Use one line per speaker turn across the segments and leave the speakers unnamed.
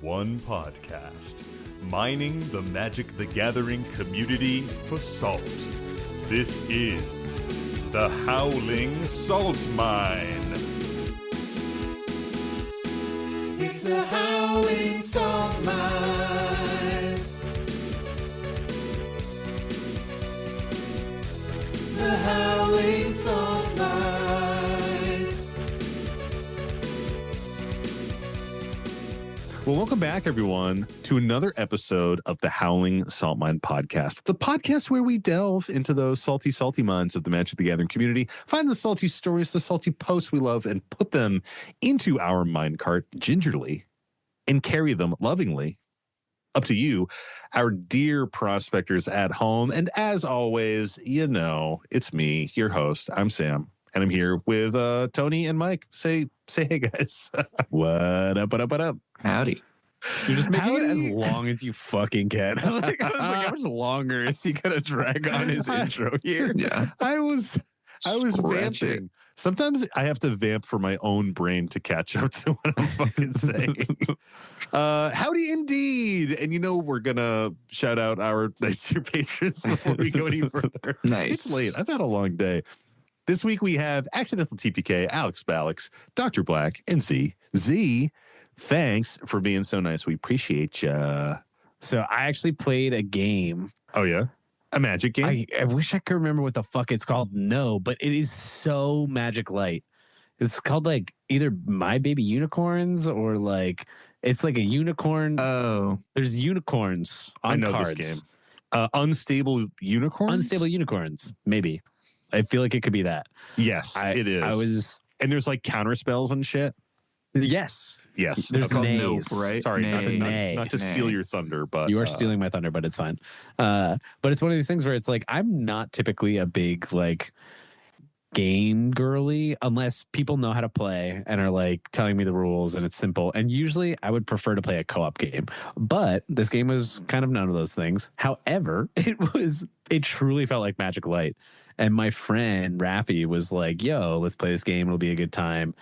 one podcast, mining the Magic the Gathering community for salt. This is the Howling Salt Mine.
It's the Howling Salt Mine. The Howling Salt Mine.
Well, welcome back, everyone, to another episode of the Howling Salt Mine podcast, the podcast where we delve into those salty mines of the Magic the Gathering community, find the salty stories, the salty posts we love, and put them into our mine cart gingerly and carry them lovingly up to you, our dear prospectors at home. And as always, you know, it's me, your host. I'm Sam, and I'm here with Tony and Mike. Say hey, guys. What up?
Howdy.
You're just making it as long as you fucking can. I was like, how much longer is he gonna drag on his intro here?
Yeah.
I was vamping. Sometimes I have to vamp for my own brain to catch up to what I'm fucking saying. Howdy indeed. And you know, we're gonna shout out our nicer patrons before we go any further.
Nice.
It's late. I've had a long day. This week we have Accidental TPK, Alex Ballix, Dr. Black, and Z. Thanks for being so nice. We appreciate ya.
So I actually played a game.
Oh, yeah? A Magic game?
I wish I could remember what the fuck it's called. No, but it is so Magic Light. It's called like either My Baby Unicorns or like it's like a unicorn.
Oh,
There's unicorns on
I know
cards.
this game. Unstable Unicorns?
Unstable unicorns, maybe. I feel like it could be that.
Yes, it is. And there's like counter spells and shit.
Yes. There's
Okay.
called
nays.
Nope, right?
Sorry,
Nay.
not to steal your thunder, but
You are stealing my thunder, but it's fine. But it's one of these things where it's like, I'm not typically a big like game girly unless people know how to play and are like telling me the rules and it's simple. And usually I would prefer to play a co-op game, but this game was kind of none of those things. However, it truly felt like Magic Light. And my friend Rafi was like, yo, let's play this game. It'll be a good time.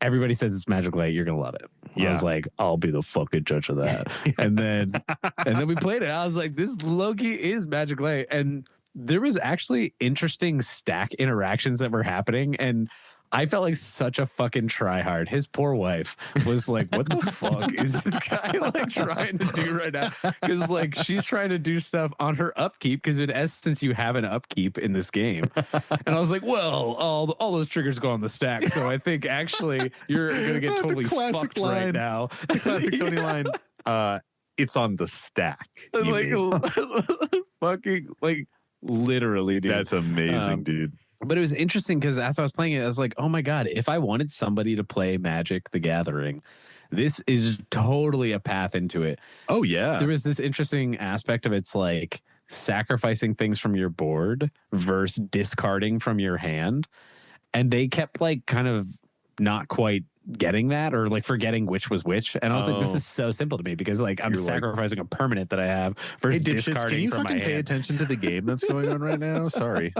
Everybody says it's Magic Light. You're going to love it.
Yeah.
I was like, I'll be the fucking judge of that. and then we played it. I was like, this low-key is Magic Light. And there was actually interesting stack interactions that were happening. And I felt like such a fucking tryhard. His poor wife was like, what the fuck is the guy like trying to do right now? Because like she's trying to do stuff on her upkeep because in essence you have an upkeep in this game. And I was like, well, all those triggers go on the stack. So I think actually you're going to get totally fucked right now.
The classic Tony line. It's on the stack.
Like fucking like literally, dude.
That's amazing, dude.
But it was interesting because as I was playing it, I was like, oh my God, if I wanted somebody to play Magic the Gathering, this is totally a path into it.
Oh, yeah.
There was this interesting aspect of it's like sacrificing things from your board versus discarding from your hand. And they kept like kind of not quite getting that or like forgetting which was which. And I was like, this is so simple to me because like I'm sacrificing a permanent that I have versus discarding
can you
from my
fucking pay
hand.
attention to the game that's going on right now? Sorry.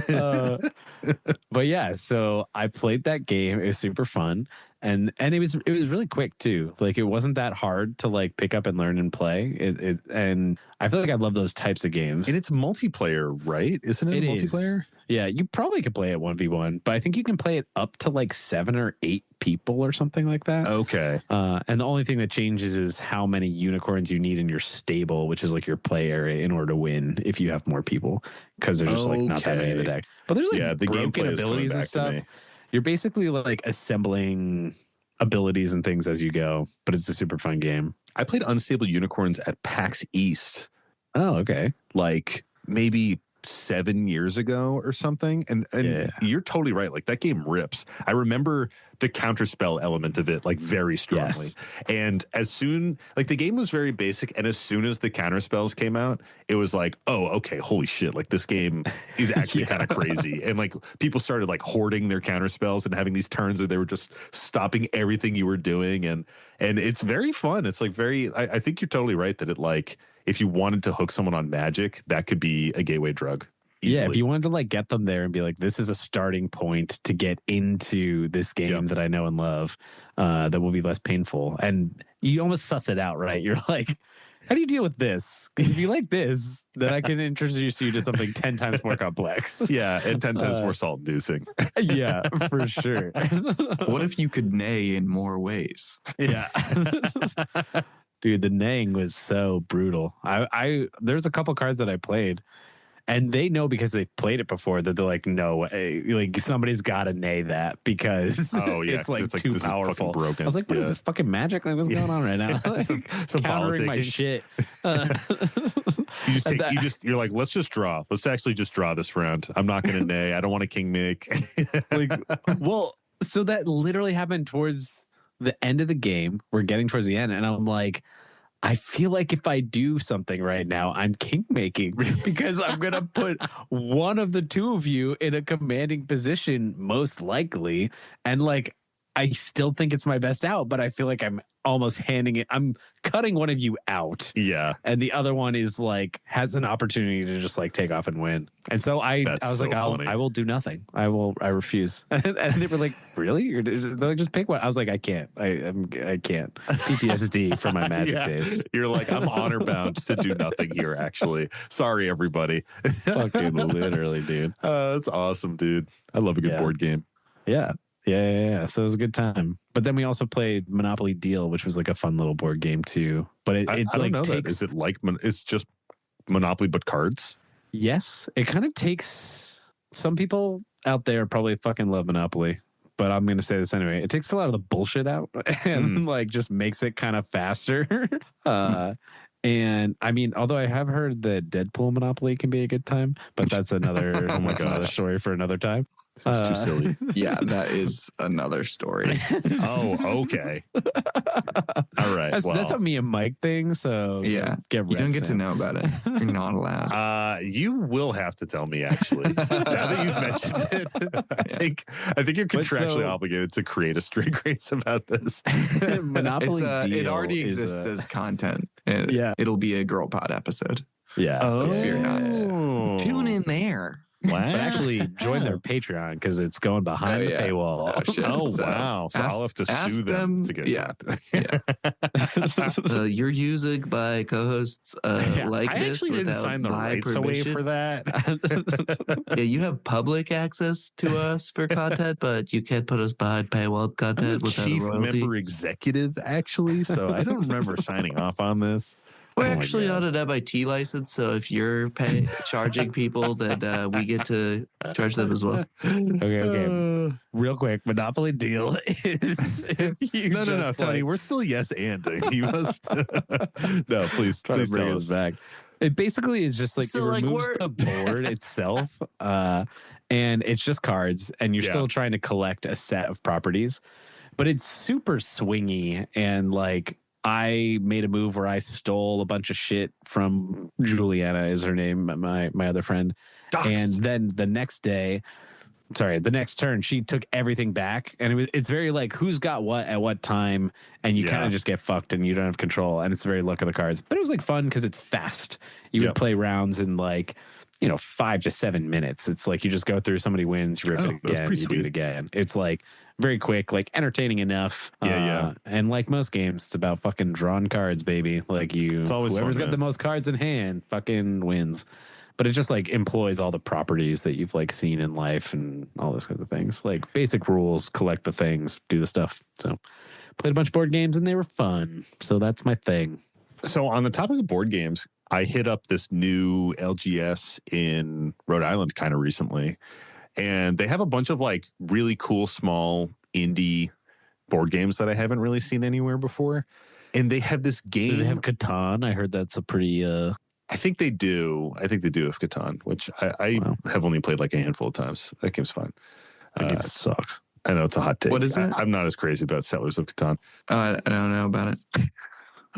But yeah, so I played that game. It was super fun. And it was really quick too. Like it wasn't that hard to like pick up and learn and play. And I feel like I love those types of games.
And it's multiplayer, right? Isn't it multiplayer?
Yeah, you probably could play it 1v1, but I think you can play it up to like 7 or 8 people or something like that.
Okay.
And the only thing that changes is how many unicorns you need in your stable, which is like your play area, in order to win if you have more people, because there's just like not that many in the deck. But there's like
the
broken
gameplay is coming
abilities and
back to
stuff.
me.
You're basically like assembling abilities and things as you go, but it's a super fun game.
I played Unstable Unicorns at PAX East.
Oh, okay.
Like maybe 7 years ago or something. And you're totally right. Like that game rips. I remember the counterspell element of it like very strongly.
Yes.
And as soon, like the game was very basic. And as soon as the counterspells came out, it was like, oh, okay, holy shit. Like this game is actually kind of crazy. And like people started like hoarding their counterspells and having these turns where they were just stopping everything you were doing. And it's very fun. It's like very, I think you're totally right that it like, if you wanted to hook someone on Magic, that could be a gateway drug. easily.
Yeah, if you wanted to like get them there and be like, this is a starting point to get into this game that I know and love, that will be less painful. And you almost suss it out, right? You're like, how do you deal with this? Because if you like this, then I can introduce you to something 10 times more complex.
Yeah, and 10 times more salt-inducing.
Yeah, for sure.
What if you could neigh in more ways?
Yeah. Dude, the neighing was so brutal. There's a couple cards that I played, and they know because they've played it before that they're like, no way, like somebody's got to neigh that because it's like
it's like,
too
this is fucking
powerful.
broken.
I was like, what is this fucking magic? Like, what's going on right now? Like,
some
countering my
politicking.
shit.
You're like, let's just draw. Let's actually just draw this round. I'm not going to neigh. I don't want to kingmake.
Well, so that literally happened towards the end of the game. We're getting towards the end, and I'm like, I feel like if I do something right now, I'm kingmaking because I'm going to put one of the two of you in a commanding position, most likely. And like, I still think it's my best out, but I feel like I'm almost handing it. I'm cutting one of you out.
Yeah.
And the other one is like, has an opportunity to just like take off and win. And so I was
so
like,
funny.
I will do nothing. I refuse. And they were like, really? They're like, just pick one. I was like, I can't. I can't. PTSD from my magic days.
You're like, I'm honor bound to do nothing here, actually. Sorry, everybody.
Fucking literally, dude.
That's awesome, dude. I love a good board game.
Yeah. Yeah. So it was a good time. But then we also played Monopoly Deal, which was like a fun little board game too. But it
I don't
like
know
takes.
that. Is it like it's just Monopoly but cards?
Yes, it kind of takes. Some people out there probably fucking love Monopoly, but I'm going to say this anyway. It takes a lot of the bullshit out and like just makes it kind of faster. And I mean, although I have heard that Deadpool Monopoly can be a good time, but that's another another story for another time.
It's too silly.
Yeah, that is another story.
Oh, okay. All right.
That's a me and Mike thing. So
Yeah,
get
you don't
Rex
get to
in.
know about it. You're not allowed.
You will have to tell me, actually. Now that you've mentioned it, I think you're contractually obligated to create a string race about this.
Monopoly Deal
it already
is
exists
a-
as content.
Yeah.
It'll be a Girl Pod episode.
Yeah.
Oh,
if you're not- Tune in there.
But actually join their Patreon because it's going behind the paywall.
Oh, shit.
Oh,
So
wow. So I'll have to
ask
sue them to get
You're used by co-hosts like
I
this
actually didn't
without
sign the
my
rights away
permission.
for that.
Yeah, you have public access to us for content, but you can't put us behind paywall
I'm
content
the
without
chief
a royalty.
member executive, actually, so I don't remember signing off on this.
We're
Oh my
actually
God.
on an MIT license, so if you're charging people, then we get to charge them as well.
Okay. Real quick, Monopoly Deal is if you
No,
just,
Tony,
like,
we're still yes anding. You must. No, please
try to bring
tell
us
us.
back. It basically is just like
So,
it
like,
removes
we're-
the board itself, and it's just cards, and you're
Yeah.
still trying to collect a set of properties, but it's super swingy. And like, I made a move where I stole a bunch of shit from Juliana, is her name, my other friend, and then the next turn, she took everything back, and it's very like who's got what at what time, and you kind of just get fucked, and you don't have control, and it's very luck of the cards. But it was like fun because it's fast. You would play rounds in like 5 to 7 minutes. It's like you just go through, somebody wins, you rip it
that's
again,
pretty
you do
sweet.
it again. It's like very quick, like entertaining enough.
Yeah.
And like most games, it's about fucking drawing cards, baby. Like
It's always
whoever's
fun,
got
man.
the most cards in hand fucking wins. But it just like employs all the properties that you've like seen in life and all those kinds of things. Like basic rules, collect the things, do the stuff. So played a bunch of board games and they were fun. So that's my thing.
So on the topic of board games, I hit up this new LGS in Rhode Island kind of recently, and they have a bunch of like really cool small indie board games that I haven't really seen anywhere before. And they have this game.
Do they have Catan? I heard that's a pretty
I think they do. I think they do have Catan, which I
Wow.
have only played like a handful of times. That game's fun.
that game sucks.
I know it's a hot take.
What is it?
I'm not as crazy about Settlers of Catan.
I don't know about it.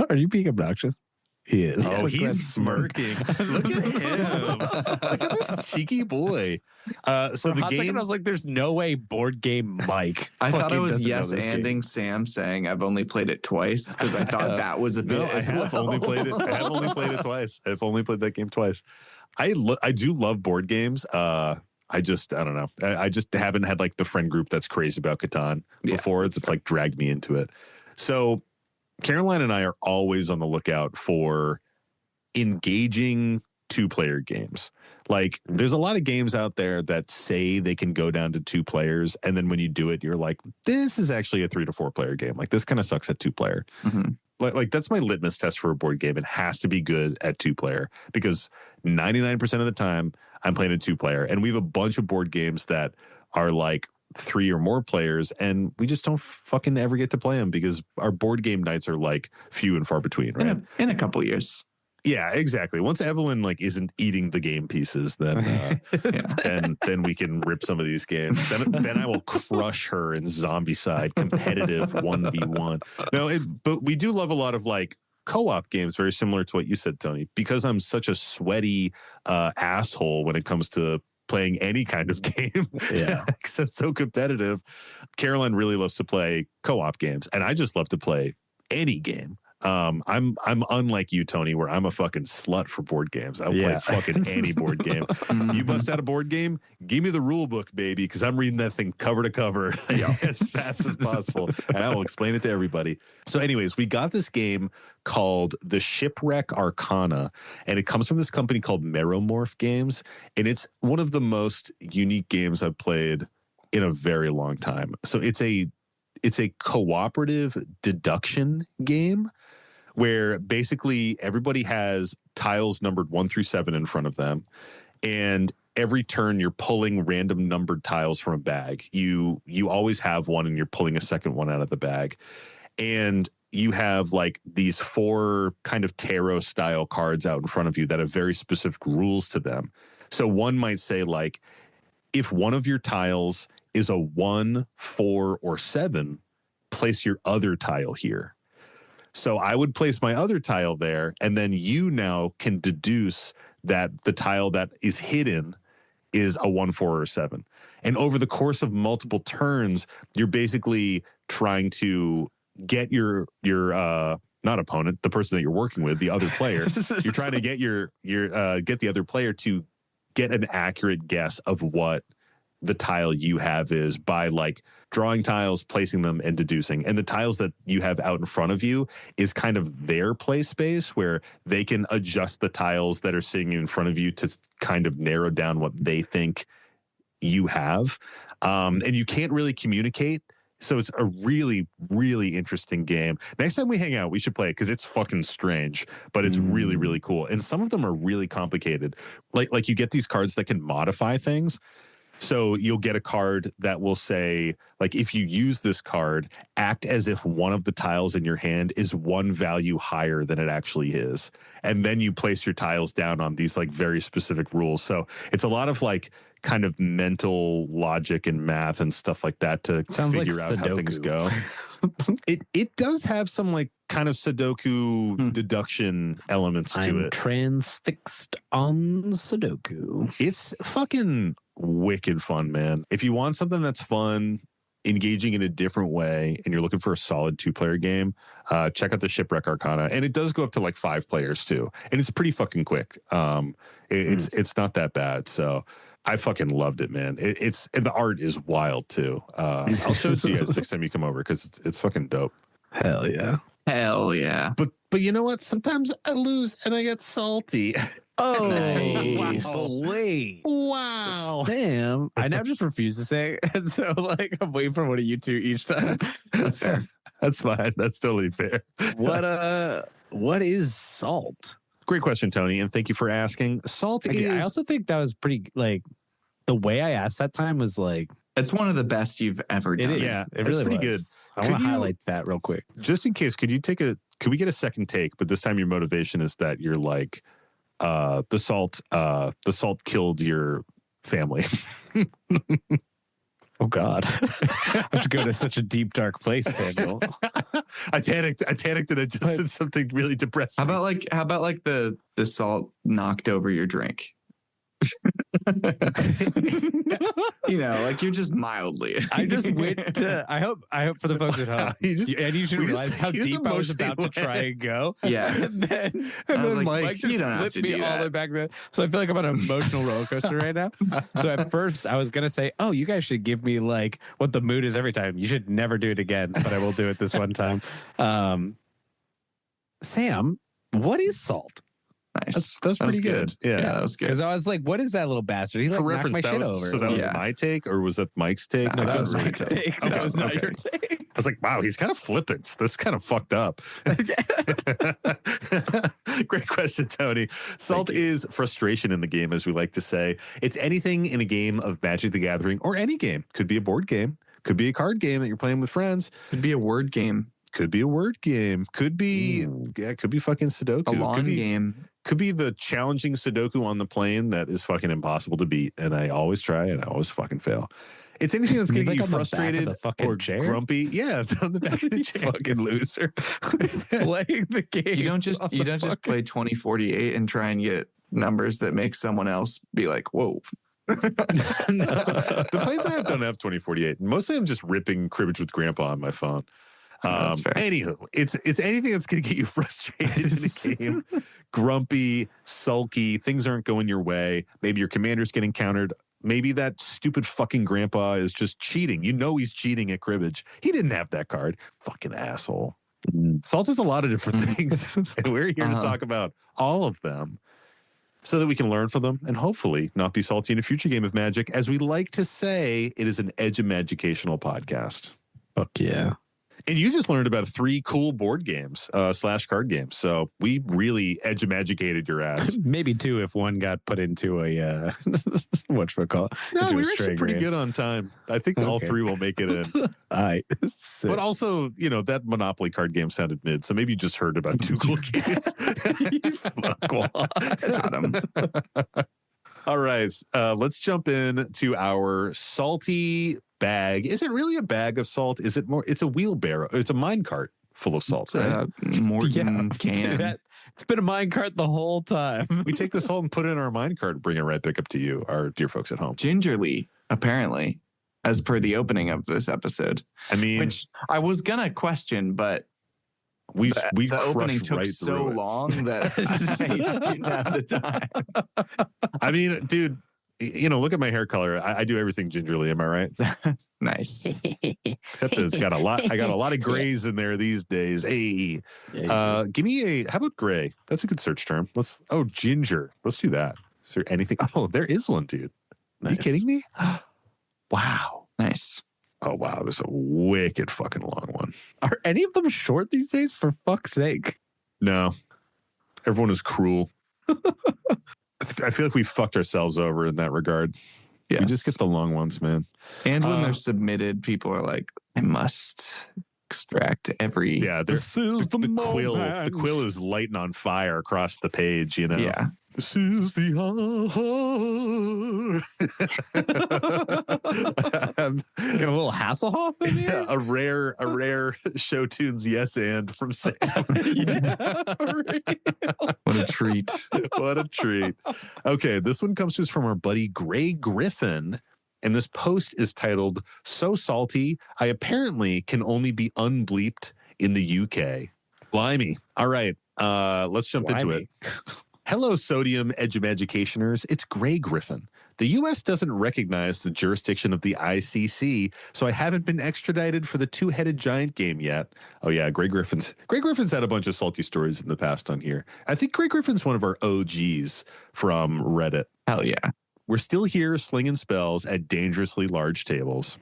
Are you being obnoxious? He is.
Oh, he's smirking. Look at him. Look at this cheeky boy. So
For a
the
hot second,
game.
I was like, there's no way board game Mike.
I thought I
fucking
was
doesn't know
yes
this game.
anding Sam saying I've only played it twice because I thought that was a bit
No, I
as
have
well.
only played it. I have only played it twice. I've only played that game twice. I do love board games. I don't know. I just haven't had like the friend group that's crazy about Catan before. It's like dragged me into it. So Caroline and I are always on the lookout for engaging 2-player games. Like there's a lot of games out there that say they can go down to 2 players, and then when you do it, you're like, this is actually a 3 to 4 player game. Like this kind of sucks at 2-player.
Mm-hmm.
Like that's my litmus test for a board game. It has to be good at 2-player because 99% of the time I'm playing a 2-player, and we have a bunch of board games that are like 3 or more players, and we just don't fucking ever get to play them because our board game nights are like few and far between, right?
In a couple years.
Yeah, exactly. Once Evelyn like isn't eating the game pieces, then then we can rip some of these games. Then I will crush her in Zombicide competitive 1v1. No, but we do love a lot of like co-op games, very similar to what you said, Tony. Because I'm such a sweaty asshole when it comes to playing any kind of game, except so competitive. Caroline really loves to play co-op games, and I just love to play any game. I'm unlike you, Tony, where I'm a fucking slut for board games. I'll play fucking any board game. You bust out a board game, give me the rule book, baby, because I'm reading that thing cover to cover as fast as possible, and I will explain it to everybody. So anyways, we got this game called The Shipwreck Arcana, and it comes from this company called Meromorph Games, and it's one of the most unique games I've played in a very long time. So it's a cooperative deduction game where basically everybody has tiles numbered 1 through 7 in front of them. And every turn you're pulling random numbered tiles from a bag. You always have one and you're pulling a second one out of the bag. And you have like these 4 kind of tarot style cards out in front of you that have very specific rules to them. So one might say like, if one of your tiles is a 1, 4, or 7, place your other tile here. So I would place my other tile there, and then you now can deduce that the tile that is hidden is a 1, 4, or 7. And over the course of multiple turns, you're basically trying to get your not opponent, the person that you're working with, the other player. You're trying to get get the other player to get an accurate guess of what the tile you have is by like drawing tiles, placing them, and deducing. And the tiles that you have out in front of you is kind of their play space where they can adjust the tiles that are sitting in front of you to kind of narrow down what they think you have. And you can't really communicate. So it's a really, really interesting game. Next time we hang out, we should play it because it's fucking strange, but it's really, really cool. And some of them are really complicated. Like you get these cards that can modify things. So you'll get a card that will say, like, if you use this card, act as if one of the tiles in your hand is 1 value higher than it actually is. And then you place your tiles down on these, like, very specific rules. So it's a lot of, like, kind of mental logic and math and stuff like that to figure out how things go. It does have some, like, kind of Sudoku deduction elements to it.
I'm transfixed on Sudoku.
It's fucking wicked fun, man. If you want something that's fun, engaging in a different way, and you're looking for a solid 2-player game, check out the Shipwreck Arcana. And it does go up to like 5 players too. And it's pretty fucking quick. It's not that bad. So I fucking loved it, man. And the art is wild too. I'll show it to you guys next time you come over because it's fucking dope.
Hell yeah.
Hell yeah.
But you know what? Sometimes I lose and I get salty.
Oh,
Nice.
wait.
Wow.
Damn. I now just refuse to say it. And so, like, I'm waiting for one of you two each time.
That's fair.
That's fine. That's totally fair.
What is salt?
Great question, Tony. And thank you for asking. Salt is...
I also think that was pretty, like, the way I asked that time was like...
It's one of the best you've ever done.
It is.
Yeah,
it
it's
really
pretty
was.
good.
I want to highlight that real quick.
Just in case, could we get a second take? But this time your motivation is that you're like, the salt killed your family.
Oh God. I have to go to such a deep, dark place, Samuel.
I panicked and I just said something really depressing.
How about like the salt knocked over your drink? You know, like you're just mildly.
I just went to. I hope for the folks at home.
You just-
and you should
we just-
realize how
you just
deep I was
emotionally
about to try
went.
and go.
Yeah.
and then
I was like,
Mike,
you don't have
flipped
to
me
do
all the way
that.
back there. So I feel like I'm on an emotional roller coaster right now. So at first I was gonna say, "Oh, you guys should give me like what the mood is every time." You should never do it again, but I will do it this one time. Sam, what is salt?
Nice.
That's
That was
pretty good. Yeah.
that was good.
Because I was like, "What is that little bastard?" He like
For
knocked
reference,
my
that
shit
was,
over.
so that was
Yeah.
my take, or was that Mike's take?
No,
that was
really
Mike's
good.
take. That
Okay,
was not
okay.
your take.
I was like, wow, he's kind of flippant. That's kind of fucked up. Great question, Tony. Salt is frustration in the game, as we like to say. It's anything in a game of Magic the Gathering or any game. Could be a board game, could be a card game that you're playing with friends,
Could be a word game,
could be a word game, could be could be fucking Sudoku.
a lawn
could be,
game.
Could be the challenging Sudoku on the plane that is fucking impossible to beat. And I always try and I always fucking fail. It's anything that's going to
Like
get you
on the back of
frustrated
the fucking
or
chair?
grumpy. Yeah, on the back of the
You
chair.
fucking loser. Playing the game.
You don't just play 2048 and try and get numbers that make someone else be like, whoa.
The planes I have don't have 2048. Mostly I'm just ripping cribbage with grandpa on my phone.
That's fair.
Anywho, it's anything that's going to get you frustrated in the game. Grumpy, sulky, things aren't going your way. Maybe your commander's getting countered. Maybe that stupid fucking grandpa is just cheating. You know he's cheating at cribbage. He didn't have that card. Fucking asshole. Salt is a lot of different things. And we're here to talk about all of them so that we can learn from them and hopefully not be salty in a future game of Magic. As we like to say, it is an edge-educational podcast.
Fuck yeah.
And you just learned about 3 cool board games / card games. So we really edge-magicated your ass.
Maybe 2 if one got put into a whatchamacallit.
No,
into
we
a
were actually
string
pretty
race.
good on time. I think all
Okay.
3 will make it in.
All right.
But also, you know, that Monopoly card game sounded mid. So maybe you just heard about 2 cool games.
Got him.
All right. Let's jump in to our salty bag. Is it really a bag of salt? Is it more? It's a wheelbarrow. It's a mine cart full of salt,
It's
right?
a Morgan can.
It's been a minecart the whole time.
We take the salt and put it in our mine cart and bring it right back up to you, our dear folks at home.
Gingerly, apparently, as per the opening of this episode,
I mean,
which I was gonna question, but
we
the opening
crushed
took
right
so
through it.
long that I didn't have the time.
I mean, dude, you know, look at my hair color. I do everything gingerly. Am I right?
Nice.
Except that it's got a lot. I got a lot of grays in there these days. Hey, give me how about gray? That's a good search term. Ginger. Let's do that. Is there anything? Oh, there is one, dude. Are you
Nice.
kidding me? Wow.
Nice.
Oh, wow. There's a wicked fucking long one.
Are any of them short these days? For fuck's sake.
No. Everyone is cruel. I feel like we fucked ourselves over in that regard.
Yes.
We just get the long ones, man.
And when they're submitted, people are like, I must extract every.
Yeah,
This is the
quill. The
moment.
quill is lighting on fire across the page. You know.
Yeah.
This is the
Got a little Hasselhoff in here?
yeah, a rare show tunes yes and from Sam.
Yeah, for real.
What a treat.
What a treat. Okay, this one comes to us from our buddy Gray Griffin. And this post is titled, So Salty, I Apparently Can Only Be Unbleeped in the UK. Blimey. All right, let's jump into it. Hello, Sodium Edumagicationers. It's Gray Griffin. The U.S. doesn't recognize the jurisdiction of the ICC, so I haven't been extradited for the two-headed giant game yet. Oh, yeah, Gray Griffin's had a bunch of salty stories in the past on here. I think Gray Griffin's one of our OGs from Reddit.
Hell yeah.
We're still here slinging spells at dangerously large tables.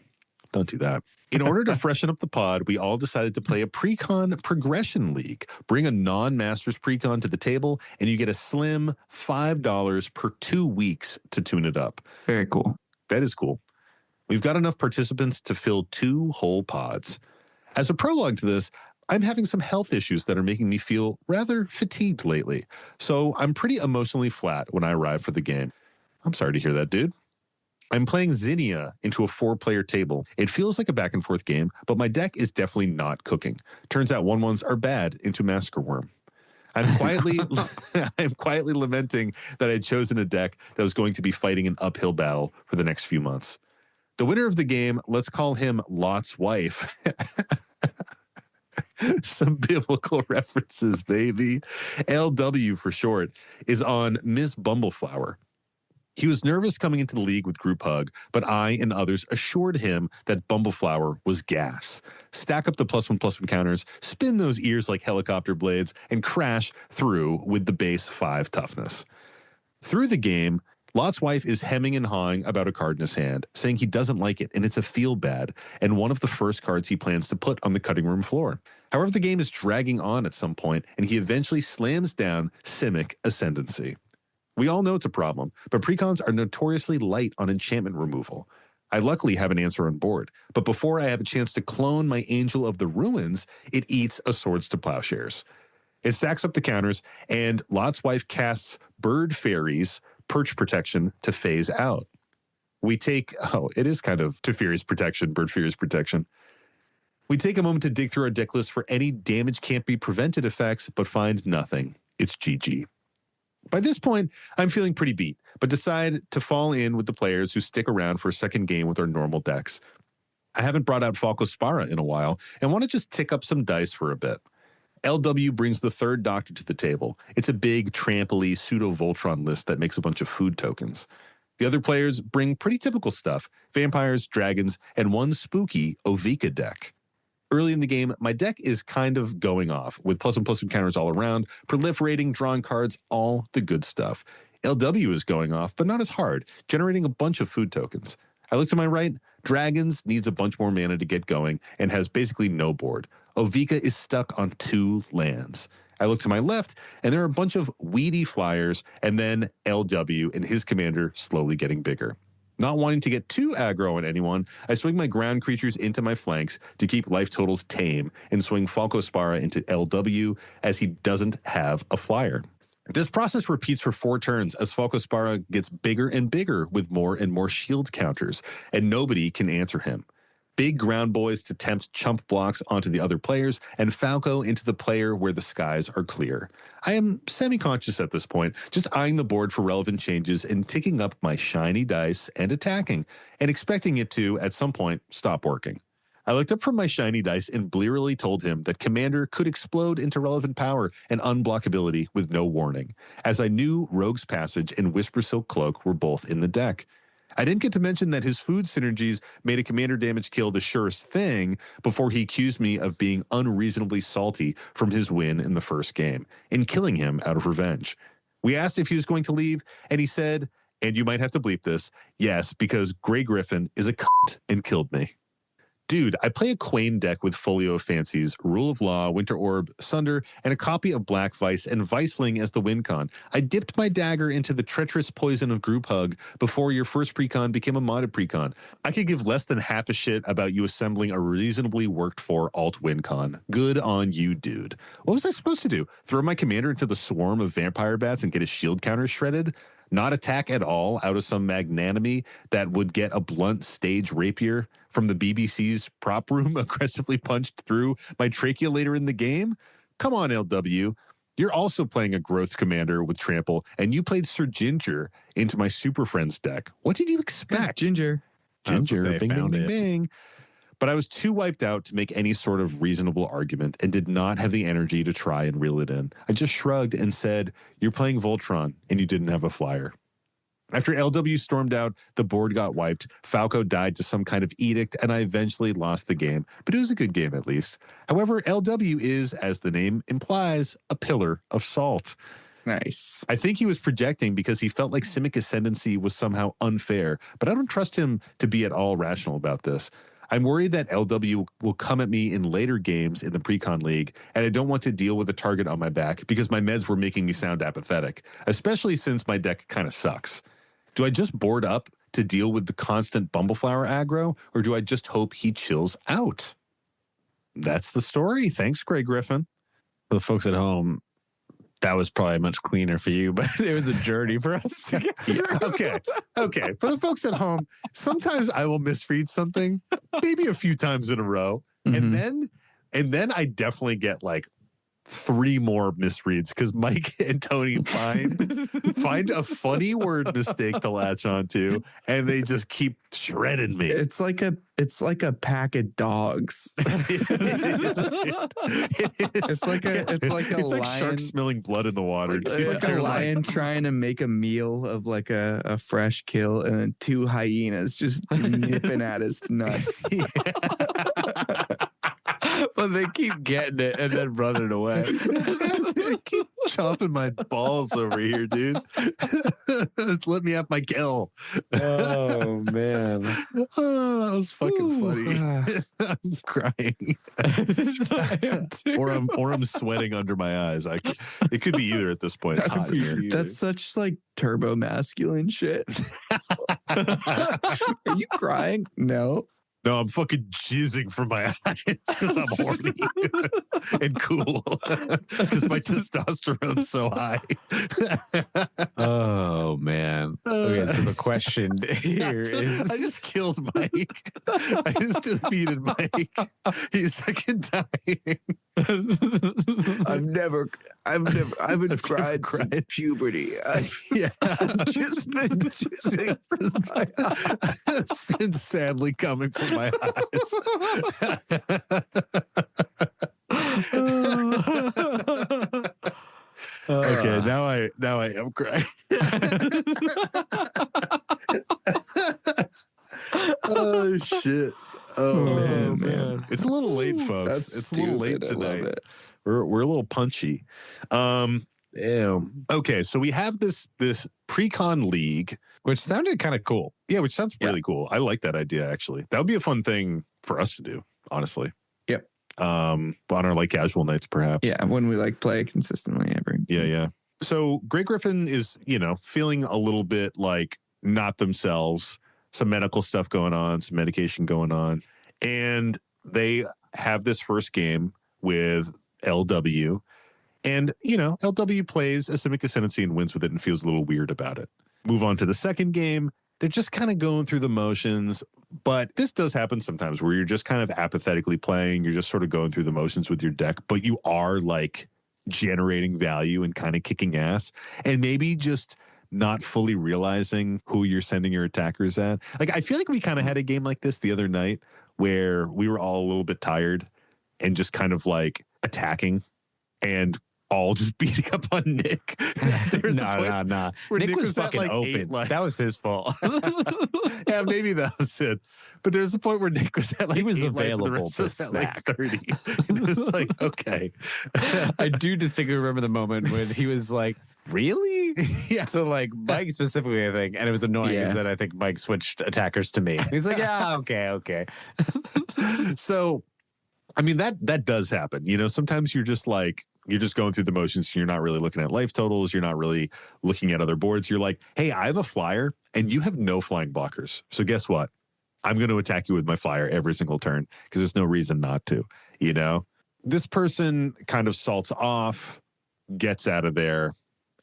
Don't do that. In order to freshen up the pod, we all decided to play a Precon Progression League. Bring a non-Masters Precon to the table, and you get a slim $5 per 2 weeks to tune it up.
Very cool.
That is cool. We've got enough participants to fill 2 whole pods. As a prologue to this, I'm having some health issues that are making me feel rather fatigued lately. So I'm pretty emotionally flat when I arrive for the game. I'm sorry to hear that, dude. I'm playing Zinnia into a 4-player table. It feels like a back and forth game, but my deck is definitely not cooking. Turns out 1/1s are bad into Massacre Worm. I'm quietly I'm quietly lamenting that I had chosen a deck that was going to be fighting an uphill battle for the next few months. The winner of the game, let's call him Lot's wife. Some biblical references, baby. LW for short, is on Miss Bumbleflower. He was nervous coming into the league with Group Hug, but I and others assured him that Bumbleflower was gas. Stack up the +1/+1 counters, spin those ears like helicopter blades, and crash through with the base 5 toughness. Through the game, Lot's wife is hemming and hawing about a card in his hand, saying he doesn't like it and it's a feel bad, and one of the first cards he plans to put on the cutting room floor. However, the game is dragging on at some point, and he eventually slams down Simic Ascendancy. We all know it's a problem, but precons are notoriously light on enchantment removal. I luckily have an answer on board, but before I have a chance to clone my Angel of the Ruins, it eats a Swords to Plowshares. It stacks up the counters, and Lot's wife casts Bird Fairies Perch Protection to phase out. We take, it is kind of Teferi's Protection, Bird Fairies Protection. We take a moment to dig through our deck list for any damage can't be prevented effects, but find nothing. It's GG. By this point, I'm feeling pretty beat, but decide to fall in with the players who stick around for a second game with our normal decks. I haven't brought out Falco Spara in a while and want to just tick up some dice for a bit. LW brings the third doctor to the table. It's a big, tramply pseudo-Voltron list that makes a bunch of food tokens. The other players bring pretty typical stuff, vampires, dragons, and one spooky Ovika deck. Early in the game, my deck is kind of going off, with +1/+1 counters all around, proliferating, drawing cards, all the good stuff. LW is going off, but not as hard, generating a bunch of food tokens. I look to my right, Dragons needs a bunch more mana to get going, and has basically no board. Ovika is stuck on 2 lands. I look to my left, and there are a bunch of weedy flyers, and then LW and his commander slowly getting bigger. Not wanting to get too aggro on anyone, I swing my ground creatures into my flanks to keep life totals tame and swing Falco Spara into LW as he doesn't have a flyer. This process repeats for 4 turns as Falco Spara gets bigger and bigger with more and more shield counters, and nobody can answer him. Big ground boys to tempt chump blocks onto the other players, and Falco into the player where the skies are clear. I am semi-conscious at this point, just eyeing the board for relevant changes and ticking up my shiny dice and attacking, and expecting it to, at some point, stop working. I looked up from my shiny dice and blearily told him that Commander could explode into relevant power and unblockability with no warning, as I knew Rogue's Passage and Whisper Silk Cloak were both in the deck. I didn't get to mention that his food synergies made a commander damage kill the surest thing before he accused me of being unreasonably salty from his win in the first game and killing him out of revenge. We asked if he was going to leave, and he said, and you might have to bleep this, yes, because Grey Griffin is a cunt and killed me. Dude, I play a Quain deck with Folio of Fancies, Rule of Law, Winter Orb, Sunder, and a copy of Black Vice and Viceling as the win con. I dipped my dagger into the treacherous poison of Group Hug before your first precon became a modded precon. I could give less than half a shit about you assembling a reasonably worked for alt win con. Good on you, dude. What was I supposed to do? Throw my commander into the swarm of vampire bats and get his shield counter shredded? Not attack at all out of some magnanimity that would get a blunt stage rapier from the BBC's prop room aggressively punched through my trachea later in the game? Come on, LW. You're also playing a growth commander with trample, and you played Sir Ginger into my Super Friends deck. What did you expect?
Ginger.
Ginger, bing, bing,
found
bing,
it.
bing. But I was too wiped out to make any sort of reasonable argument and did not have the energy to try and reel it in. I just shrugged and said, you're playing Voltron and you didn't have a flyer. After LW stormed out, the board got wiped, Falco died to some kind of edict, and I eventually lost the game, but it was a good game at least. However, LW is, as the name implies, a pillar of salt.
Nice.
I think he was projecting because he felt like Simic Ascendancy was somehow unfair, but I don't trust him to be at all rational about this. I'm worried that LW will come at me in later games in the Precon League, and I don't want to deal with a target on my back because my meds were making me sound apathetic, especially since my deck kind of sucks. Do I just board up to deal with the constant Bumbleflower aggro, or do I just hope he chills out? That's the story. Thanks, Grey Griffin.
For the folks at home, that was probably much cleaner for you, but it was a journey for us to get through.
Okay. For the folks at home, sometimes I will misread something, maybe a few times in a row,
Mhm.
and then I definitely get like 3 more misreads because Mike and Tony find a funny word mistake to latch onto, and they just keep shredding me.
It's like a pack of dogs.
It's
like a
like
lion.
sharks smelling blood in the water.
It's like a lion trying to make a meal of like a fresh kill, and then 2 hyenas just nipping at his nuts.
But they keep getting it and then running away.
They keep chopping my balls over here, dude. Let me have my kill.
Oh man.
Oh, that was fucking funny. I'm crying. Or I'm sweating under my eyes. It could be either at this point. It's hot in here.
That's such like turbo masculine shit. Are you crying? No.
No, I'm fucking jizzing from my eyes because I'm horny and cool because my testosterone's so high.
Oh man. Okay, so the question here is
I just killed Mike. I just defeated Mike. He's fucking dying.
I haven't cried since puberty. I've just been jizzing from my eyes.
It's been sadly coming from my eyes. Okay, now I am crying. Oh shit. Oh man. It's a little late, folks.
That's
it's a little late
stupid. I love
tonight.
it.
We're a little punchy.
Damn.
Okay, so we have this pre-con league.
Which sounded kind of cool.
Yeah, which sounds really cool. I like that idea actually. That would be a fun thing for us to do, honestly.
Yep.
On our like casual nights, perhaps.
Yeah, when we like play consistently every.
Yeah. So Grey Griffin is, feeling a little bit like not themselves, some medical stuff going on, some medication going on. And they have this first game with LW. And, LW plays a Simic Ascendancy and wins with it and feels a little weird about it. Move on to the second game. They're just kind of going through the motions. But this does happen sometimes where you're just kind of apathetically playing. You're just sort of going through the motions with your deck, but you are like generating value and kind of kicking ass. And maybe just not fully realizing who you're sending your attackers at. Like, I feel like we kind of had a game like this the other night where we were all a little bit tired and just kind of like attacking and all just beating up on Nick.
No. Nick was fucking
at, like,
open. That was his fault.
Yeah, maybe that was it. But there's a point where Nick was at like
he was
8 life,
available
and the rest
to
was at
smack.
like 30. And it was like, okay.
I do distinctly remember the moment when he was like, really?
Yeah.
So like Mike specifically, I think, and it was annoying is that I think Mike switched attackers to me. He's like, yeah, okay.
So, I mean, that does happen. Sometimes you're just going through the motions. You're not really looking at life totals. You're not really looking at other boards. You're like, hey, I have a flyer and you have no flying blockers. So guess what? I'm going to attack you with my flyer every single turn because there's no reason not to, This person kind of salts off, gets out of there,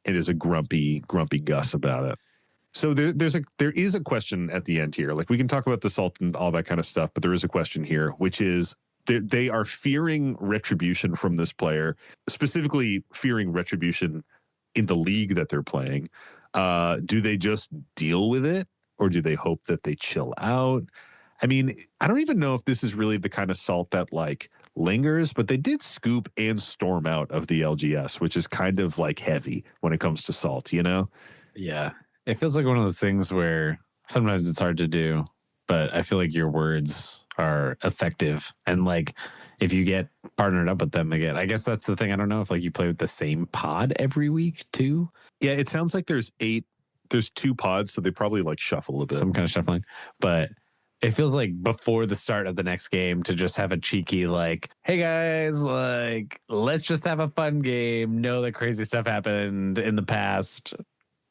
and is a grumpy Gus about it. So there is a question at the end here. Like, we can talk about the salt and all that kind of stuff, but there is a question here, which is, they are fearing retribution from this player, specifically fearing retribution in the league that they're playing. Do they just deal with it, or do they hope that they chill out? I mean, I don't even know if this is really the kind of salt that like lingers, but they did scoop and storm out of the LGS, which is kind of like heavy when it comes to salt,
Yeah. It feels like one of those things where sometimes it's hard to do, but I feel like your words are effective. And like, if you get partnered up with them again, I guess that's the thing. I don't know if like you play with the same pod every week too.
Yeah, it sounds like there's 2 pods, so they probably like shuffle a bit.
Some kind of shuffling. But it feels like before the start of the next game to just have a cheeky like, hey guys, like, let's just have a fun game. Know that crazy stuff happened in the past.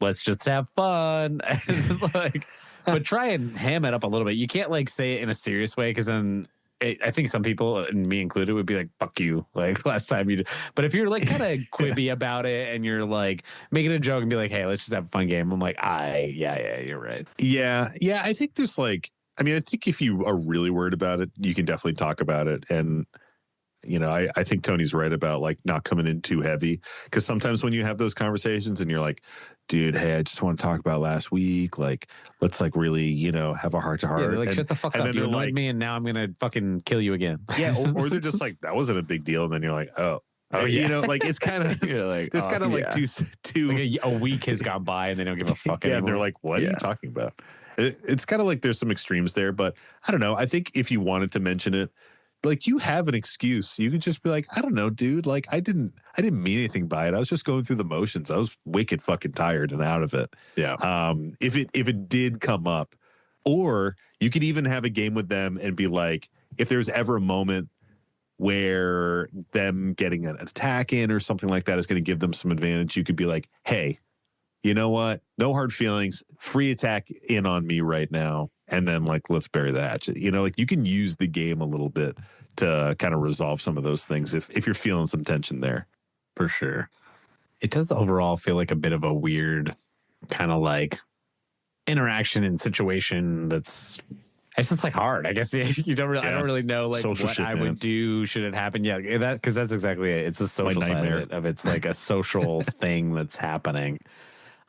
Let's just have fun. And like, but try and ham it up a little bit. You can't like say it in a serious way because then I think some people, and me included, would be like, fuck you, like last time you did. But if you're like kind of quibby about it and you're like making a joke and be like, hey, let's just have a fun game. I'm like, yeah, you're right.
Yeah. I think there's like, I think if you are really worried about it, you can definitely talk about it. And I think Tony's right about like not coming in too heavy, because sometimes when you have those conversations and you're like, dude, hey, I just want to talk about last week. Like, let's like really, have a heart to heart.
Yeah, they're like, shut the fuck
and
up.
then
You
they're
annoyed
like,
me, and now I'm gonna fucking kill you again.
yeah, or they're just like, that wasn't a big deal. And then you're like, oh,
yeah.
like it's kind of,
You're like,
there's kind of like two
like a week has gone by and they don't give a fuck
yeah,
anymore.
and they're like, what are you talking about? It's kind of like there's some extremes there, but I don't know. I think if you wanted to mention it, like you have an excuse. You could just be like, I don't know, dude. Like I didn't mean anything by it. I was just going through the motions. I was wicked fucking tired and out of it.
Yeah.
If it did come up, or you could even have a game with them and be like, if there's ever a moment where them getting an attack in or something like that is going to give them some advantage, you could be like, hey, you know what? No hard feelings. Free attack in on me right now. And then like, let's bury the hatchet. Like you can use the game a little bit to kind of resolve some of those things if you're feeling some tension there.
For sure. It does overall feel like a bit of a weird kind of like interaction and situation it's just like hard. I guess you don't really, I don't really know like
Social
what
shit,
I
man.
would do should it happen. Yeah, because that's exactly it. It's the social side of it. It's like a social thing that's happening.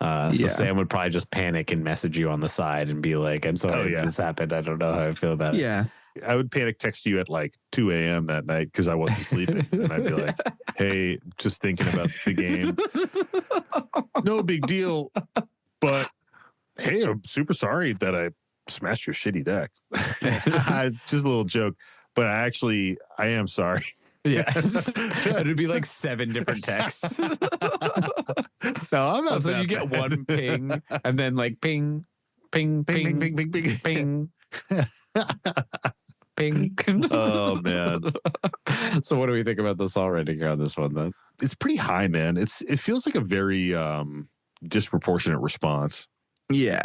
So Sam would probably just panic and message you on the side and be like, I'm sorry this happened. I don't know how I feel about it.
Yeah.
I would panic text you at like 2 a.m. that night because I wasn't sleeping. And I'd be like, hey, just thinking about the game. No big deal. But hey, I'm super sorry that I smashed your shitty deck. Just a little joke. But I am sorry.
Yeah. It'd be like 7 different texts.
No, I'm not.
So you get one ping and then like ping, ping, ping,
Ping, ping, ping, ping,
ping. Ping.
Oh man.
So what do we think about the salt rating here on this one then?
It's pretty high, man. It feels like a very disproportionate response.
Yeah.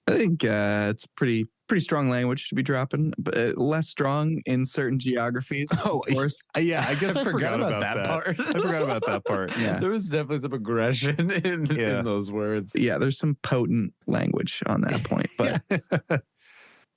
I think it's pretty strong language to be dropping, but less strong in certain geographies.
Oh,
of course.
Yeah, I guess I forgot about that
part.
I forgot about that part.
Yeah.
There was definitely some aggression in those words.
Yeah, there's some potent language on that point. But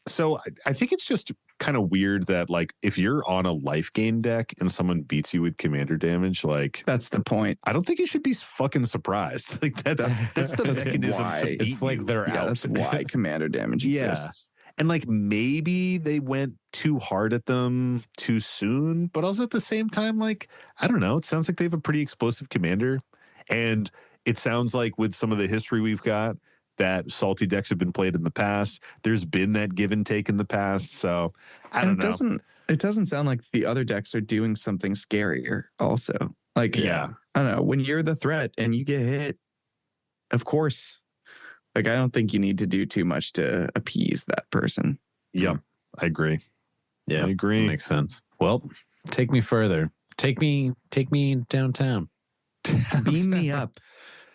So I think it's just kind of weird that like if you're on a life gain deck and someone beats you with commander damage, like
that's the point.
I don't think you should be fucking surprised. Like that's the mechanism
why.
to beat
It's like
you.
they're out.
That's why commander damage exists.
And like maybe they went too hard at them too soon, but also at the same time, like, I don't know. It sounds like they have a pretty explosive commander. And it sounds like with some of the history we've got, that salty decks have been played in the past. There's been that give and take in the past. So I don't know.
It doesn't sound like the other decks are doing something scarier also. Like,
Yeah.
I don't know. When you're the threat and you get hit, of course. Like, I don't think you need to do too much to appease that person.
Yep. I agree.
Yeah,
I agree.
Makes sense. Well, take me further. Take me downtown.
Beam me up.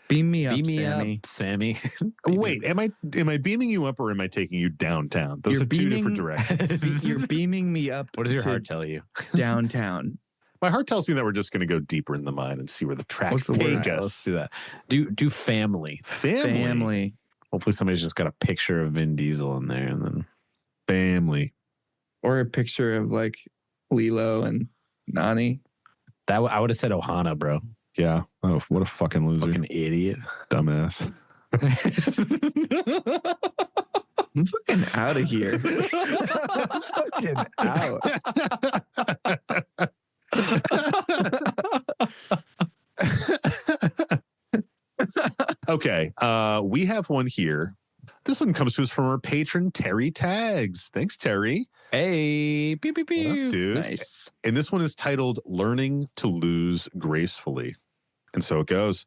Beam me up,
Beam me
Sammy.
up, Sammy.
Wait, am I beaming you up or am I taking you downtown? Those are two different directions.
You're beaming me up.
What does your
to
heart tell you?
Downtown.
My heart tells me that we're just going to go deeper in the mine and see where the tracks
What's the
take
word?
us.
Let's do that. Do family.
Family.
Hopefully somebody's just got a picture of Vin Diesel in there and then
Family.
Or a picture of like Lilo and Nani.
that I would have said Ohana, bro.
Yeah. Oh, what a fucking loser.
Fucking idiot.
Dumbass.
I'm fucking out of here. Fucking out.
Okay. We have one here. This one comes to us from our patron, Terry Tags. Thanks, Terry.
Hey, pew, pew,
What up,
pew.
dude?
Nice.
And this one is titled Learning to Lose Gracefully. And so it goes.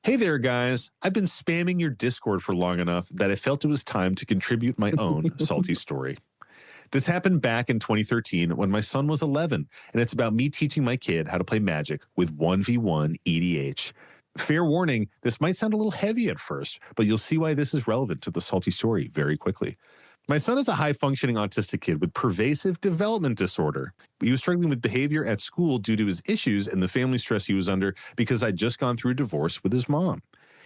Hey there, guys. I've been spamming your Discord for long enough that I felt it was time to contribute my own salty story. This happened back in 2013 when my son was 11, and it's about me teaching my kid how to play Magic with 1v1 EDH. Fair warning, this might sound a little heavy at first, but you'll see why this is relevant to the salty story very quickly. My son is a high-functioning autistic kid with pervasive development disorder. He was struggling with behavior at school due to his issues and the family stress he was under because I'd just gone through a divorce with his mom.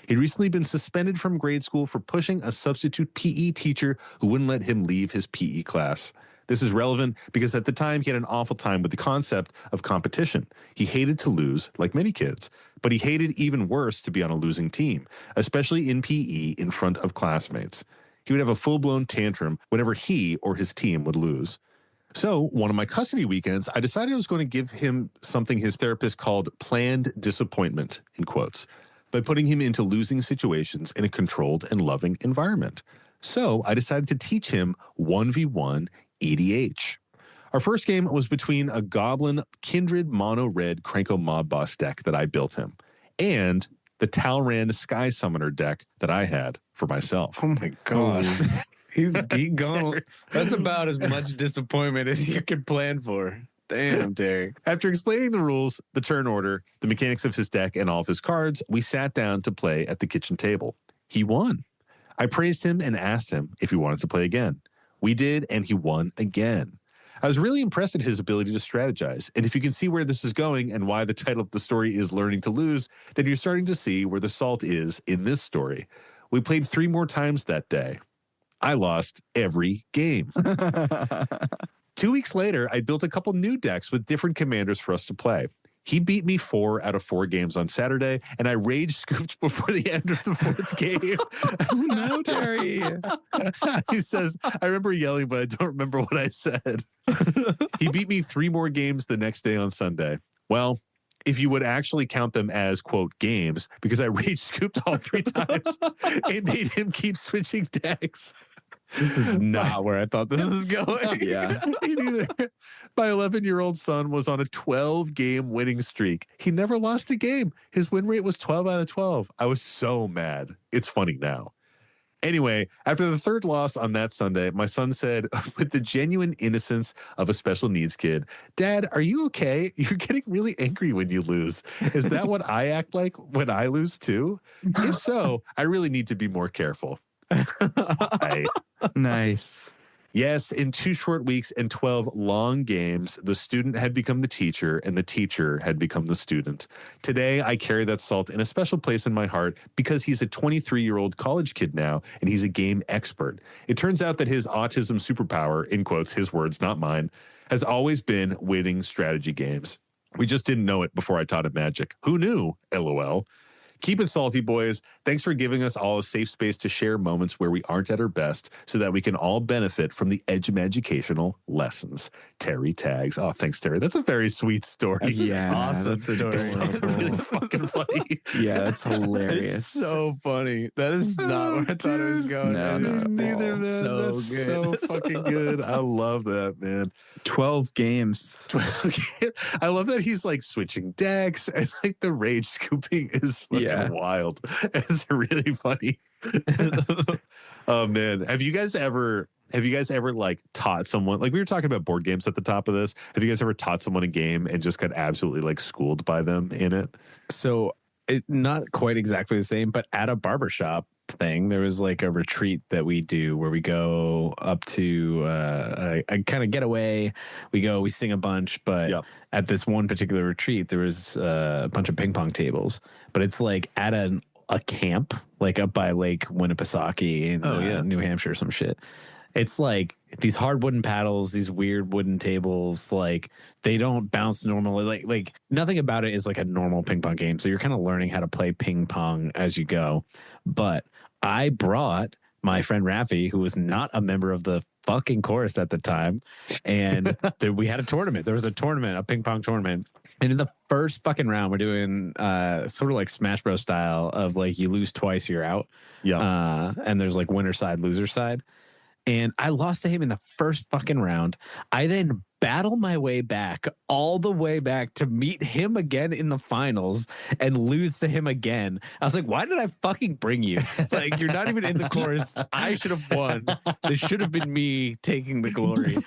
He'd recently been suspended from grade school for pushing a substitute PE teacher who wouldn't let him leave his PE class. This is relevant because at the time he had an awful time with the concept of competition. He hated to lose, like many kids, but he hated even worse to be on a losing team, especially in PE in front of classmates. He would have a full-blown tantrum whenever he or his team would lose. So one of my custody weekends, I decided I was going to give him something his therapist called planned disappointment, in quotes, by putting him into losing situations in a controlled and loving environment. So I decided to teach him 1v1 EDH. Our first game was between a Goblin Kindred Mono Red Cranko Mob Boss deck that I built him and the Talrand Sky Summoner deck that I had for myself.
Oh my gosh. He's gone. That's about as much disappointment as you could plan for. Damn, Derek.
After explaining the rules, the turn order, the mechanics of his deck, and all of his cards, we sat down to play at the kitchen table. He won. I praised him and asked him if he wanted to play again. We did, and he won again. I was really impressed at his ability to strategize. And if you can see where this is going and why the title of the story is Learning to Lose, then you're starting to see where the salt is in this story. We played 3 more times that day. I lost every game. 2 weeks later, I built a couple new decks with different commanders for us to play. He beat me 4 out of 4 games on Saturday, and I rage scooped before the end of the 4th game.
No, Terry.
He says, I remember yelling, but I don't remember what I said. He beat me 3 more games the next day on Sunday. Well, if you would actually count them as, quote, games, because I rage scooped all 3 times, it made him keep switching decks.
This is not where I thought this was going.
Yeah.
Me neither. My 11-year-old son was on a 12-game winning streak. He never lost a game. His win rate was 12 out of 12. I was so mad. It's funny now. Anyway, after the 3rd loss on that Sunday, my son said, with the genuine innocence of a special needs kid, Dad, are you okay? You're getting really angry when you lose. Is that what I act like when I lose too? If so, I really need to be more careful.
Nice.
Yes, in 2 short weeks and 12 long games, the student had become the teacher and the teacher had become the student. Today, I carry that salt in a special place in my heart because he's a 23-year-old college kid now and he's a game expert. It turns out that his autism superpower, in quotes, his words, not mine, has always been winning strategy games. We just didn't know it before I taught him Magic. Who knew? LOL. Keep it salty, boys. Thanks for giving us all a safe space to share moments where we aren't at our best so that we can all benefit from the educational lessons. Terry tags. Oh, thanks, Terry. That's a very sweet story.
Yeah,
Awesome
that's
story.
That's really fucking funny.
Yeah, that's hilarious.
It's so funny. That is not where I thought it was going.
No,
That is
not at
Neither,
all.
man.
So
That's
good.
so fucking good. I love that, man.
12 games.
I love that he's like switching decks and like the rage scooping is fucking wild. It's really funny. Oh man. Have you guys ever like taught someone, like we were talking about board games at the top of this. Have you guys ever taught someone a game and just got absolutely like schooled by them in it?
So not quite exactly the same, but at a barbershop thing, there was like a retreat that we do where we go up to a kind of getaway. We sing a bunch, but at this one particular retreat, there was a bunch of ping pong tables, but it's like at a camp, like up by Lake Winnipesaukee in New Hampshire or some shit. It's like these hard wooden paddles, these weird wooden tables, like they don't bounce normally. Like nothing about it is like a normal ping pong game. So you're kind of learning how to play ping pong as you go. But I brought my friend Rafi, who was not a member of the fucking chorus at the time, and we had a tournament. There was a tournament, a ping pong tournament. And in the first fucking round, we're doing sort of like Smash Bros style of like you lose twice, you're out. Yeah. And there's like winner side, loser side. And I lost to him in the first fucking round. I then battle my way back, all the way back to meet him again in the finals and lose to him again. I was like, why did I fucking bring you? Like, you're not even in the chorus. I should have won. This should have been me taking the glory.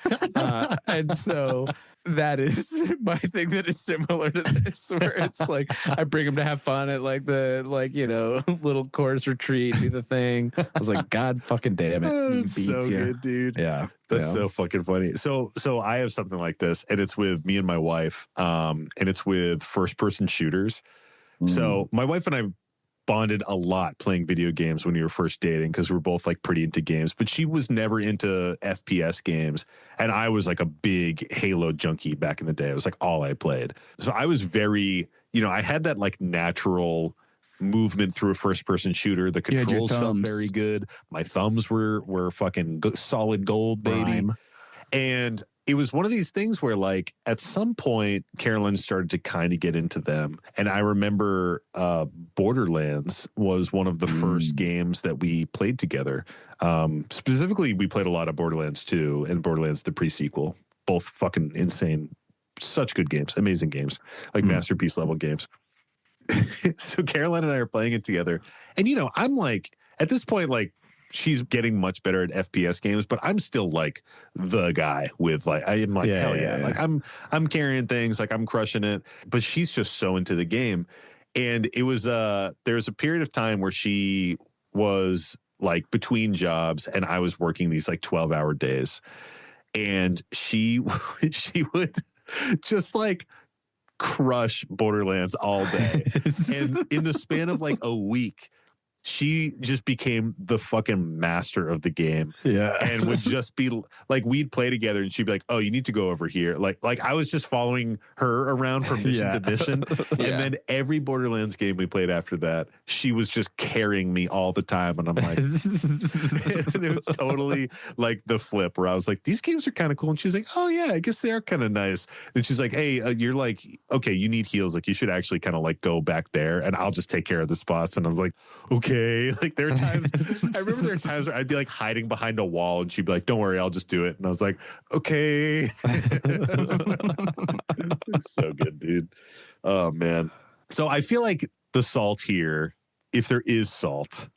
And so that is my thing that is similar to this, where it's like I bring him to have fun at like the little chorus retreat, do the thing. I was like, God fucking damn it.
That's so good, dude.
Yeah.
That's so fucking funny. So I have something like this, and it's with me and my wife, and it's with first person shooters. So my wife and I bonded a lot playing video games when we were first dating because we were both like pretty into games, but she was never into FPS games. And I was like a big Halo junkie back in the day. It was like all I played. So I was very, I had that like natural movement through a first person shooter. The controls felt very good. My thumbs were fucking solid gold, baby.
Prime.
And it was one of these things where, like, at some point, Carolyn started to kind of get into them. And I remember Borderlands was one of the first games that we played together. Specifically, we played a lot of Borderlands 2 and Borderlands the pre-sequel. Both fucking insane. Such good games. Amazing games. Like masterpiece level games. So Caroline and I are playing it together. And, I'm like, at this point, like, she's getting much better at FPS games, but I'm still like the guy with like, I am like, hell yeah. Like I'm carrying things, like I'm crushing it, but she's just so into the game. And it was, there's a period of time where she was like between jobs and I was working these like 12-hour days. And she would just like crush Borderlands all day. And in the span of like a week, she just became the fucking master of the game.
Yeah.
And would just be like, we'd play together and she'd be like, oh, you need to go over here. Like I was just following her around from mission to mission. And then every Borderlands game we played after that, she was just carrying me all the time. And I'm like, and it was totally like the flip where I was like, these games are kind of cool. And she's like, oh yeah, I guess they are kind of nice. And she's like, hey, you're like, okay, you need heals. Like you should actually kind of like go back there and I'll just take care of this boss. And I was like, okay. Like there are times, I remember there are times where I'd be like hiding behind a wall and she'd be like, don't worry, I'll just do it. And I was like, okay. It's so good, dude. Oh man. So I feel like the salt here, if there is salt,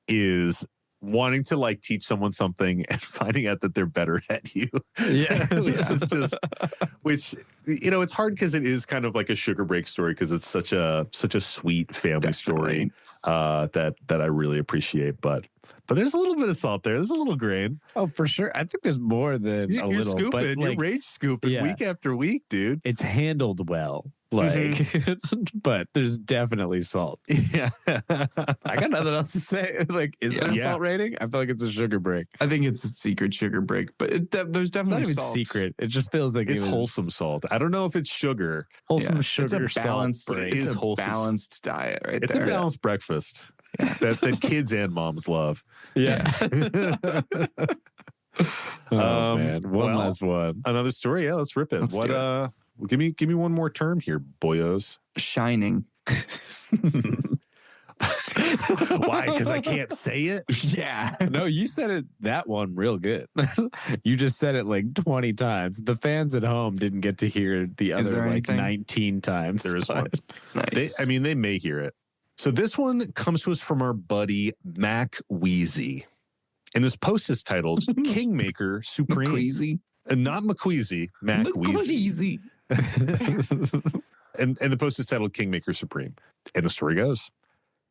is wanting to like teach someone something and finding out that they're better at you.
Yeah.
which it's hard because it is kind of like a sugar break story because it's such a sweet family story that I really appreciate. But there's a little bit of salt there. There's a little grain.
Oh, for sure. I think there's more than
You're
a little.
scooping,
but like,
you're rage scooping week after week, dude.
It's handled well. Like, but there's definitely salt.
Yeah.
I got nothing else to say. Like, is there a salt rating? I feel like it's a sugar break.
I think it's a secret sugar break, but there's definitely
Not even
salt.
secret. It just feels like
It's wholesome salt. I don't know if it's sugar.
Wholesome sugar
It's a balanced,
salt break.
it's a
wholesome.
balanced diet right
It's
there.
a balanced breakfast that kids and moms love.
Yeah. Oh man, one
well,
last one.
Another story. Yeah, let's rip it.
Let's do it.
Give me one more term here, boyos.
Shining.
Why? Because I can't say it?
Yeah.
No, you said it that one real good. You just said it like 20 times. The fans at home didn't get to hear the
Is
other
there
like
anything?
19 times.
There is one.
Nice.
They may hear it. So this one comes to us from our buddy Mac Wheezy. And this post is titled Kingmaker Supreme.
Queasy.
And not McQueasy, Mac Wheezy.
Easy.
And the post is titled Kingmaker Supreme. And the story goes,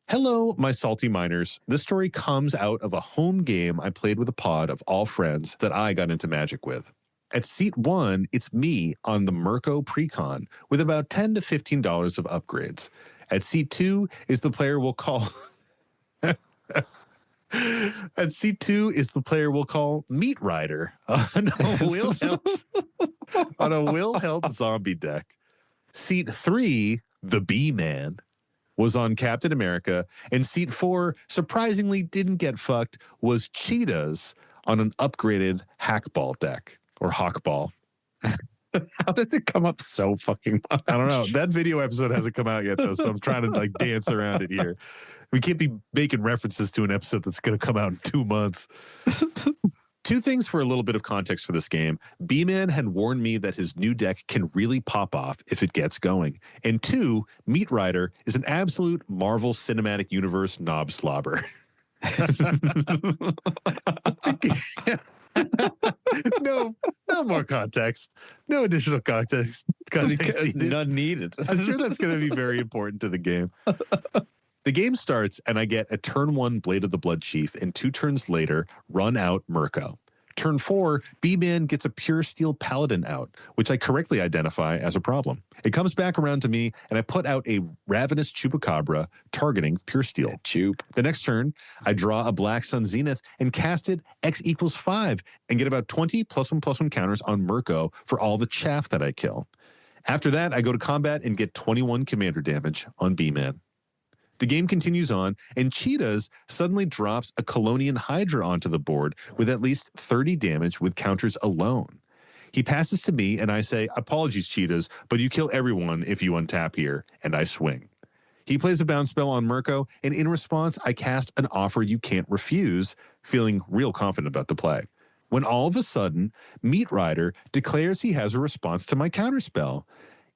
hello, my salty miners. This story comes out of a home game I played with a pod of all friends that I got into Magic with. At seat 1, it's me on the Mirko Precon with about $10 to $15 of upgrades. At seat 2 is the player we'll call... At seat 2 is the player we'll call Meat Rider on a Will Health zombie deck. Seat 3, the B-Man, was on Captain America, and seat 4, surprisingly didn't get fucked, was Cheetahs on an upgraded Hackball deck, or Hawkball.
How does it come up so fucking much?
I don't know. That video episode hasn't come out yet, though, so I'm trying to like dance around it here. We can't be making references to an episode that's going to come out in 2 months. Two things for a little bit of context for this game. B-Man had warned me that his new deck can really pop off if it gets going. And 2, Meat Rider is an absolute Marvel Cinematic Universe knob slobber. No more context. No additional context needed.
None needed.
I'm sure that's going to be very important to the game. The game starts, and I get a turn 1 Blade of the Blood Chief, and 2 turns later, run out Mirko. Turn 4, B-Man gets a pure steel paladin out, which I correctly identify as a problem. It comes back around to me, and I put out a ravenous chupacabra targeting pure steel.
Chup.
The next turn, I draw a Black Sun Zenith and cast it X equals 5 and get about 20 +1/+1 counters on Mirko for all the chaff that I kill. After that, I go to combat and get 21 commander damage on B-Man. The game continues on, and Cheetahs suddenly drops a Colonian Hydra onto the board with at least 30 damage with counters alone. He passes to me, and I say, apologies, Cheetahs, but you kill everyone if you untap here, and I swing. He plays a bounce spell on Mirko, and in response, I cast an offer you can't refuse, feeling real confident about the play. When all of a sudden, Meat Rider declares he has a response to my counterspell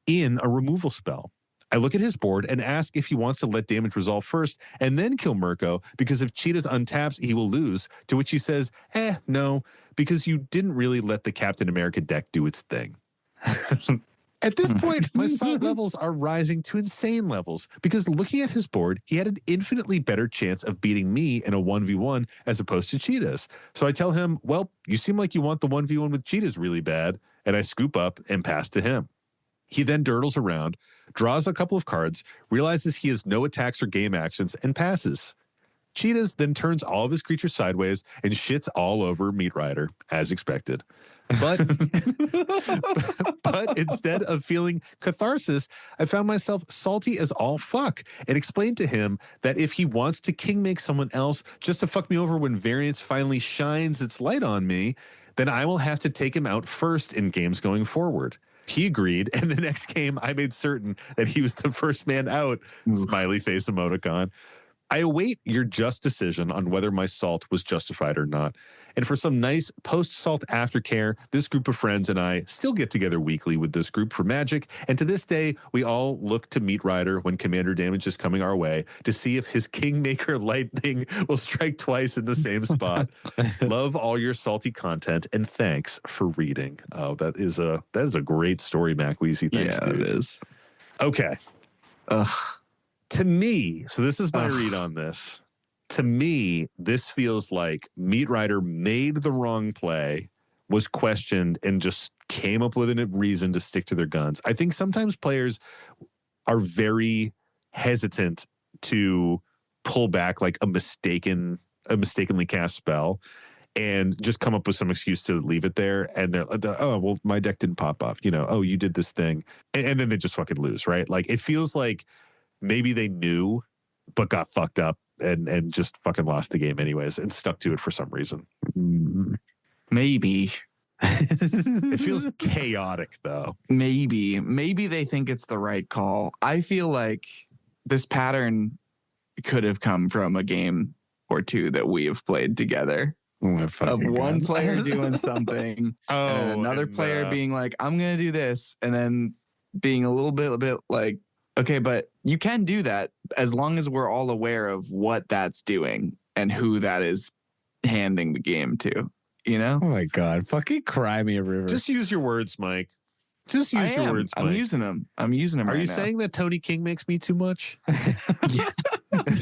in a removal spell. I look at his board and ask if he wants to let damage resolve first and then kill Mirko, because if Cheetahs untaps, he will lose, to which he says, no, because you didn't really let the Captain America deck do its thing. At this point, my salt levels are rising to insane levels, because looking at his board, he had an infinitely better chance of beating me in a 1v1 as opposed to Cheetahs. So I tell him, well, you seem like you want the 1v1 with Cheetahs really bad, and I scoop up and pass to him. He then dirtles around, draws a couple of cards, realizes he has no attacks or game actions, and passes. Cheetahs then turns all of his creatures sideways and shits all over Meat Rider, as expected. But, but instead of feeling catharsis, I found myself salty as all fuck and explained to him that if he wants to kingmake someone else just to fuck me over when variance finally shines its light on me, then I will have to take him out first in games going forward. He agreed, and the next game I made certain that he was the first man out. Smiley face emoticon. I await your just decision on whether my salt was justified or not. And for some nice post-salt aftercare, this group of friends and I still get together weekly with this group for Magic. And to this day, we all look to Meat Rider when commander damage is coming our way to see if his Kingmaker lightning will strike twice in the same spot. Love all your salty content, and thanks for reading. Oh, that is a great story, Mac Weezy. Thanks,
Yeah,
dude.
it is.
Okay.
Ugh.
To me, so this is my read on this. To me, this feels like Meat Rider made the wrong play, was questioned, and just came up with a reason to stick to their guns. I think sometimes players are very hesitant to pull back like a mistakenly cast spell and just come up with some excuse to leave it there. And they're, oh, well, my deck didn't pop off. Oh, you did this thing. And then they just fucking lose, right? Like, it feels like maybe they knew, but got fucked up and just fucking lost the game anyways and stuck to it for some reason.
Maybe.
It feels chaotic, though.
Maybe they think it's the right call. I feel like this pattern could have come from a game or two that we have played together. Of one player doing something and another player being like, I'm going to do this. And then being a little bit like, okay, but you can do that as long as we're all aware of what that's doing and who that is handing the game to,
Oh my God. Fucking cry me a river.
Just use your words, Mike. Just use your words, Mike.
I'm using them. Are
you
right
saying that Tony King makes me too much?
Yeah.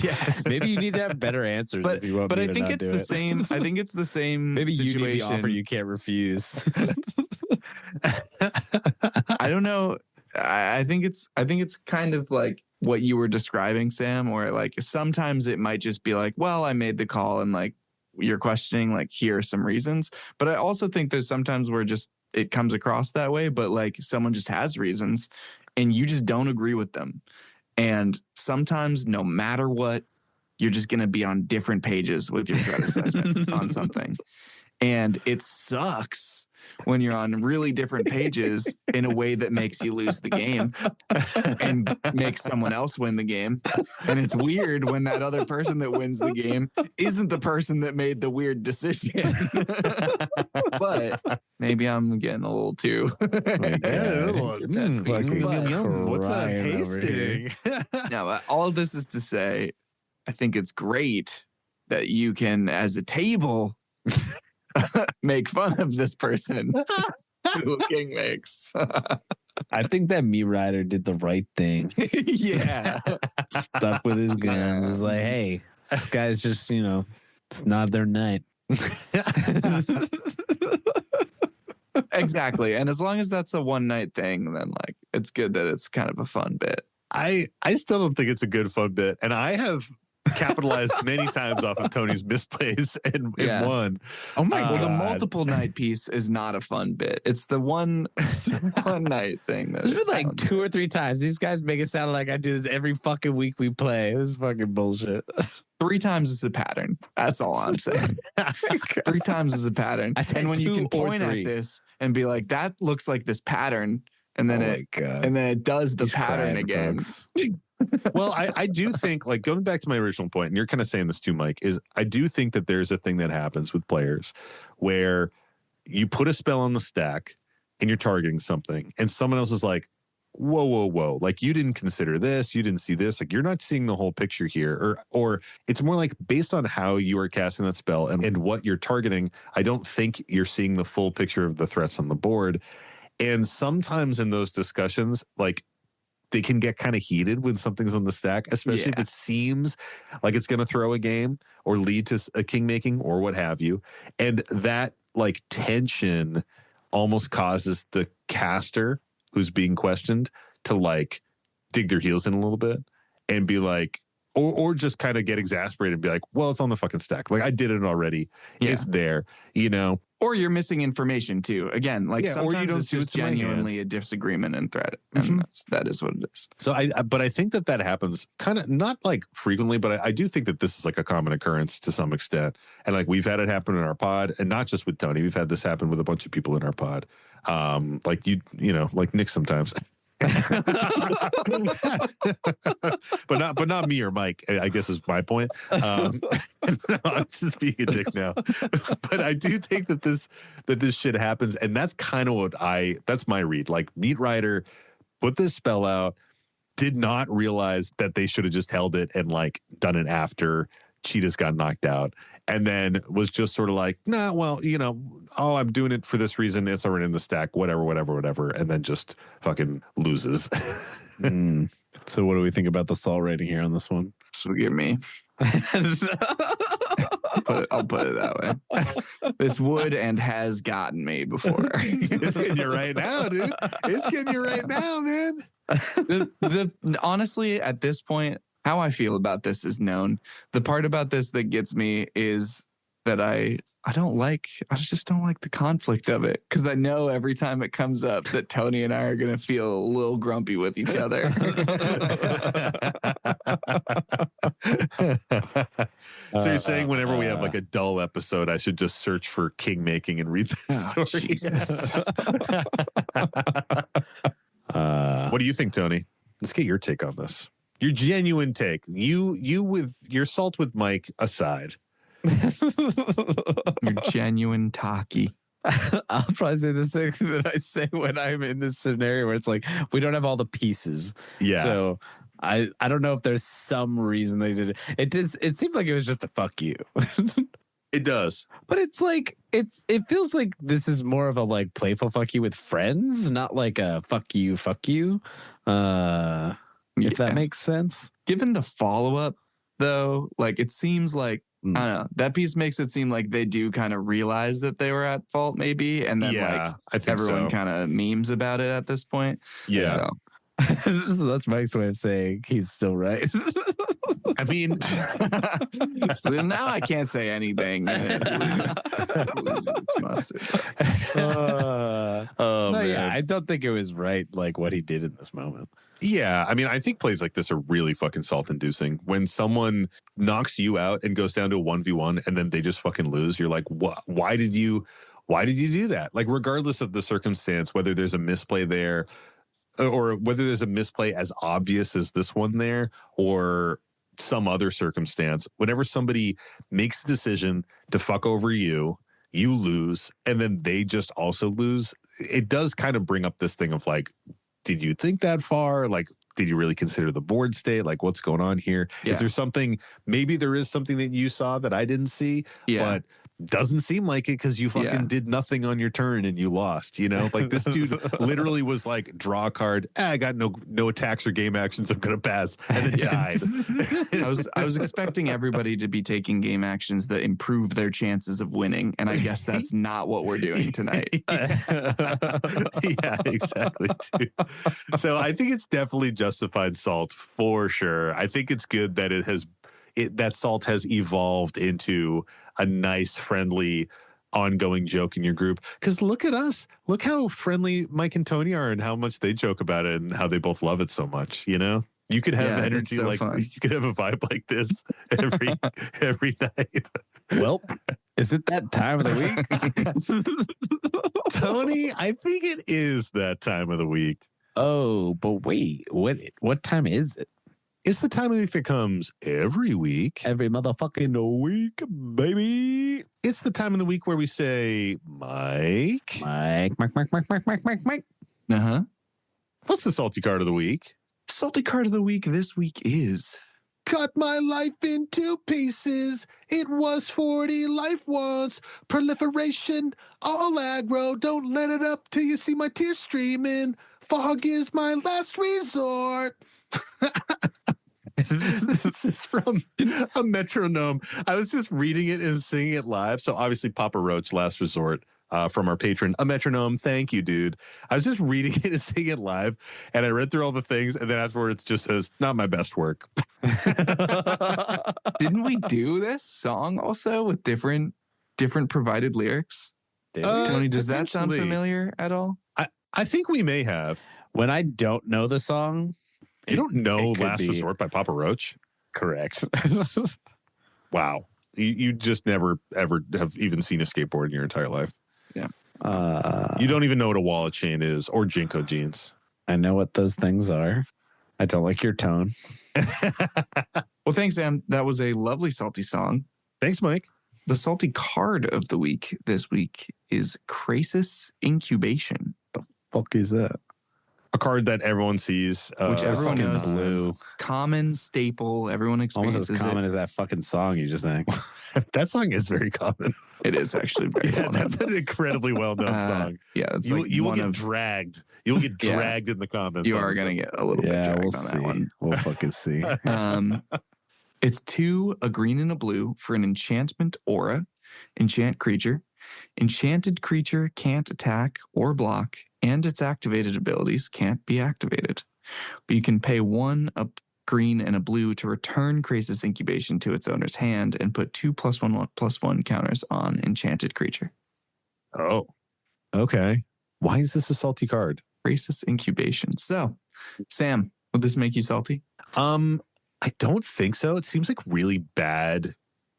Yes.
Maybe you need to have better answers.
But,
if you want
but
me
I
to
think
not
it's
do
the
it.
same. I think it's the same.
Maybe
situation.
you need the offer you can't refuse.
I don't know. I think it's kind of like what you were describing, Sam, where like sometimes it might just be like, well, I made the call and like you're questioning, like, here are some reasons. But I also think there's sometimes where just it comes across that way, but like someone just has reasons and you just don't agree with them. And sometimes no matter what, you're just going to be on different pages with your threat assessment on something. And it sucks when you're on really different pages in a way that makes you lose the game and makes someone else win the game. And it's weird when that other person that wins the game isn't the person that made the weird decision. But maybe I'm getting a little too.
What's that
Crying over here.
tasting?
No, but all of this is to say, I think it's great that you can, as a table, make fun of this person who King makes.
I think that Meat Rider did the right thing.
Yeah.
Stuck with his guns. It's like, hey, this guy's just, it's not their night.
Exactly. And as long as that's a one night thing, then like it's good that it's kind of a fun bit.
I still don't think it's a good fun bit, and I have capitalized many times off of Tony's misplays and
Yeah.
won.
Oh my
Well, the
God.
multiple night piece is not a fun bit. It's the one night thing.
There's been like 2 or 3 times. These guys make it sound like I do this every fucking week we play. This is fucking bullshit.
3 times is a pattern. That's all I'm saying. 3 times is a pattern.
I said
And when you
2
can
or
point
3.
at this and be like, that looks like this pattern, and then it does the
He's
pattern
crying,
again.
folks.
Well, I do think, like, going back to my original point, and you're kind of saying this too, Mike, is I do think that there's a thing that happens with players where you put a spell on the stack and you're targeting something, and someone else is like, whoa, like, you didn't consider this, you didn't see this, like, you're not seeing the whole picture here, or it's more like based on how you are casting that spell and what you're targeting, I don't think you're seeing the full picture of the threats on the board. And sometimes in those discussions, like, they can get kind of heated when something's on the stack, especially if it seems like it's going to throw a game or lead to a king making or what have you. And that like tension almost causes the caster who's being questioned to like dig their heels in a little bit and be like, or just kind of get exasperated and be like, well, it's on the fucking stack. Like, I did it already.
Yeah.
It's there, you know?
Or you're missing information too. Again, like sometimes
or you don't
it's
see
just
what's in my hand.
genuinely a disagreement and threat. And that is what it is.
So but I think that happens kind of not like frequently, but I do think that this is like a common occurrence to some extent. And like we've had it happen in our pod, and not just with Tony, we've had this happen with a bunch of people in our pod. Like you know, like Nick sometimes. but not me or Mike, I guess is my point. I'm just being a dick now. But I do think that this shit happens, and that's kind of that's my read. Like, Meat Rider put this spell out, did not realize that they should have just held it and like done it after Cheetahs got knocked out, and then was just sort of like, nah, well, you know, oh, I'm doing it for this reason. It's already in the stack, whatever. And then just fucking loses.
So what do we think about the salt rating here on this one?
Forgive me. I'll put it that way. This would and has gotten me before.
It's getting you right now, dude. It's getting you right now, man.
Honestly, at this point, how I feel about this is known. The part about this that gets me is that I just don't like the conflict of it, because I know every time it comes up that Tony and I are going to feel a little grumpy with each other.
So you're saying whenever we have like a dull episode, I should just search for Kingmaking and read the story?
Jesus.
What do you think, Tony? Let's get your take on this. Your genuine take. You with your salt with Mike aside.
You're genuine talkie.
I'll probably say the thing that I say when I'm in this scenario where it's like, we don't have all the pieces.
Yeah.
So I don't know if there's some reason they did it. It seemed like it was just a fuck you.
It does.
But it's like, it feels like this is more of a like playful fuck you with friends, not like a fuck you. If that makes sense.
Given the follow-up, though, like it seems like, I don't know, that piece makes it seem like they do kind of realize that they were at fault, maybe, and then
I think
everyone kind of memes about it at this point.
Yeah.
So that's Mike's way of saying he's still right.
I mean,
so now I can't say anything. It's mustard.
Yeah, I don't think it was right, like what he did in this moment.
Yeah, I mean, I think plays like this are really fucking salt-inducing. When someone knocks you out and goes down to a 1v1 and then they just fucking lose, you're like, what? Why did you do that? Like, regardless of the circumstance, whether there's a misplay there or whether there's a misplay as obvious as this one there or some other circumstance, whenever somebody makes the decision to fuck over you, you lose, and then they just also lose, it does kind of bring up this thing of like, did you think that far? Like, did you really consider the board state? Like, what's going on here?
Yeah.
Is there something, maybe there is something that you saw that I didn't see, but doesn't seem like it because you fucking did nothing on your turn and you lost, you know? Like, this dude literally was like, draw a card. I got no attacks or game actions. I'm going to pass. And then died.
I was expecting everybody to be taking game actions that improve their chances of winning, and I guess that's not what we're doing tonight.
Yeah, exactly. Too. So I think it's definitely justified salt for sure. I think it's good that that salt has evolved into a nice, friendly, ongoing joke in your group. Because look at us. Look how friendly Mike and Tony are and how much they joke about it and how they both love it so much, you know? You could have energy
so
like
fun.
you could have a vibe like this every night.
Well, is it that time of the week?
Tony, I think it is that time of the week.
Oh, but wait, what time is it?
It's the time of the week that comes every week.
Every motherfucking week, baby.
It's the time of the week where we say, Mike.
Mike.
Uh-huh.
What's the salty card of the week?
Salty card of the week this week is
Cut my life in 2 pieces. It was 40 life wants. Proliferation, all aggro. Don't let it up till you see my tears streaming. Fog is my last resort. This is from a metronome. I was just reading it and singing it live. So obviously Papa Roach, Last Resort, from our patron, a metronome. Thank you, dude. I was just reading it and singing it live, and I read through all the things, and then afterwards it just says, not my best work.
Didn't we do this song also with different provided lyrics? Tony, does that sound
potentially.
familiar at all?
I think we may have.
When I don't know the song,
You don't know
it could
Last
be
Resort by Papa Roach?
correct.
Wow. You just never, ever have even seen a skateboard in your entire life. You don't even know what a wallet chain is or Jinko jeans.
I know what those things are. I don't like your tone.
Well, thanks, Sam. That was a lovely salty song.
Thanks, Mike.
The salty card of the week this week is Crisis Incubation.
Fuck is that?
A card that everyone sees.
Which everyone
fucking
knows.
blue.
Common staple. Everyone
Almost
experiences
as common
it.
as that fucking song you just sang.
That song is very common.
It is actually very
Yeah,
well
that's
known.
an incredibly well-known
Uh,
song.
Yeah, it's
You,
like
you will
one
get
of,
dragged. You'll get
Yeah.
dragged in the comments.
you
on
are
this
going to
one.
get a little bit
Yeah,
dragged
we'll
on
see.
that one.
We'll fucking see.
It's 2, a green and a blue for an enchantment aura. Enchant creature. Enchanted creature can't attack or block, and its activated abilities can't be activated. But you can pay 1, a green and a blue to return Crisis Incubation to its owner's hand and put 2 +1/+1 counters on enchanted creature.
Oh, okay. Why is this a salty card?
Crisis Incubation. So, Sam, would this make you salty?
I don't think so. It seems like really bad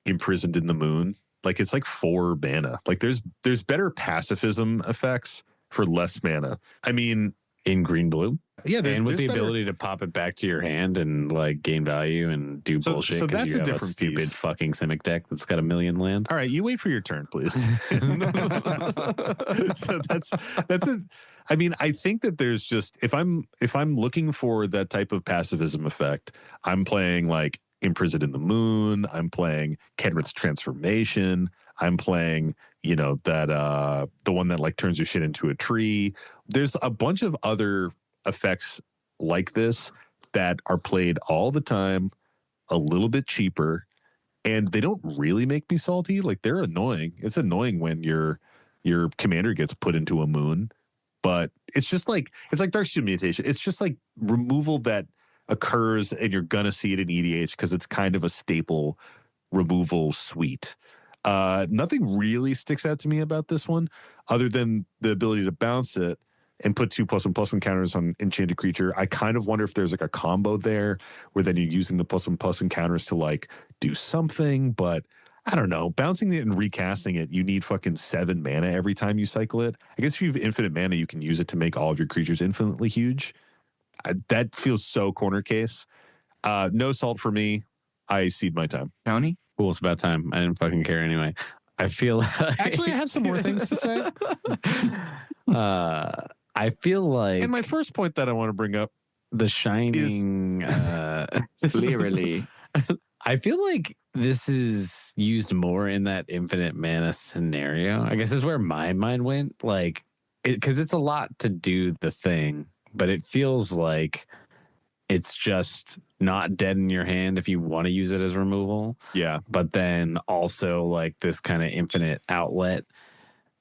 Imprisoned in the Moon. Like it's like 4 mana. Like there's better pacifism effects for less mana. I mean,
In green blue.
yeah,
And with
there's
the
better-
ability to pop it back to your hand and like gain value and do
So-
bullshit
so
because
that's
you
a
have
different
a stupid
piece.
fucking Simic deck that's got 1,000,000 land.
All right, you wait for your turn, please. So that's it. I mean, I think that there's just if I'm looking for that type of pacifism effect, I'm playing like Imprisoned in the Moon. I'm playing Kenrith's Transformation. I'm playing, that the one that like turns your shit into a tree. There's a bunch of other effects like this that are played all the time, a little bit cheaper, and they don't really make me salty. Like they're annoying. It's annoying when your commander gets put into a moon, but it's just like it's like Darksteel Mutation. It's just like removal that occurs and you're gonna see it in EDH because it's kind of a staple removal suite. Nothing really sticks out to me about this one other than the ability to bounce it and put 2+1/+1 counters on enchanted creature. I kind of wonder if there's like a combo there where then you're using the +1/+1 counters to like do something, but I don't know. Bouncing it and recasting it, you need fucking 7 mana every time you cycle it. I guess if you have infinite mana, you can use it to make all of your creatures infinitely huge. That feels so corner case. No salt for me. I cede my time.
Tony?
Cool, it's about time. I didn't fucking care anyway. I feel like...
Actually, I have some more things to say.
I feel like
And my first point that I want to bring up,
The Shining...
Literally.
I feel like this is used more in that infinite mana scenario. I guess is where my mind went. Like, because it's a lot to do the thing, but it feels like it's just not dead in your hand if you want to use it as removal.
Yeah.
But then also like this kind of infinite outlet.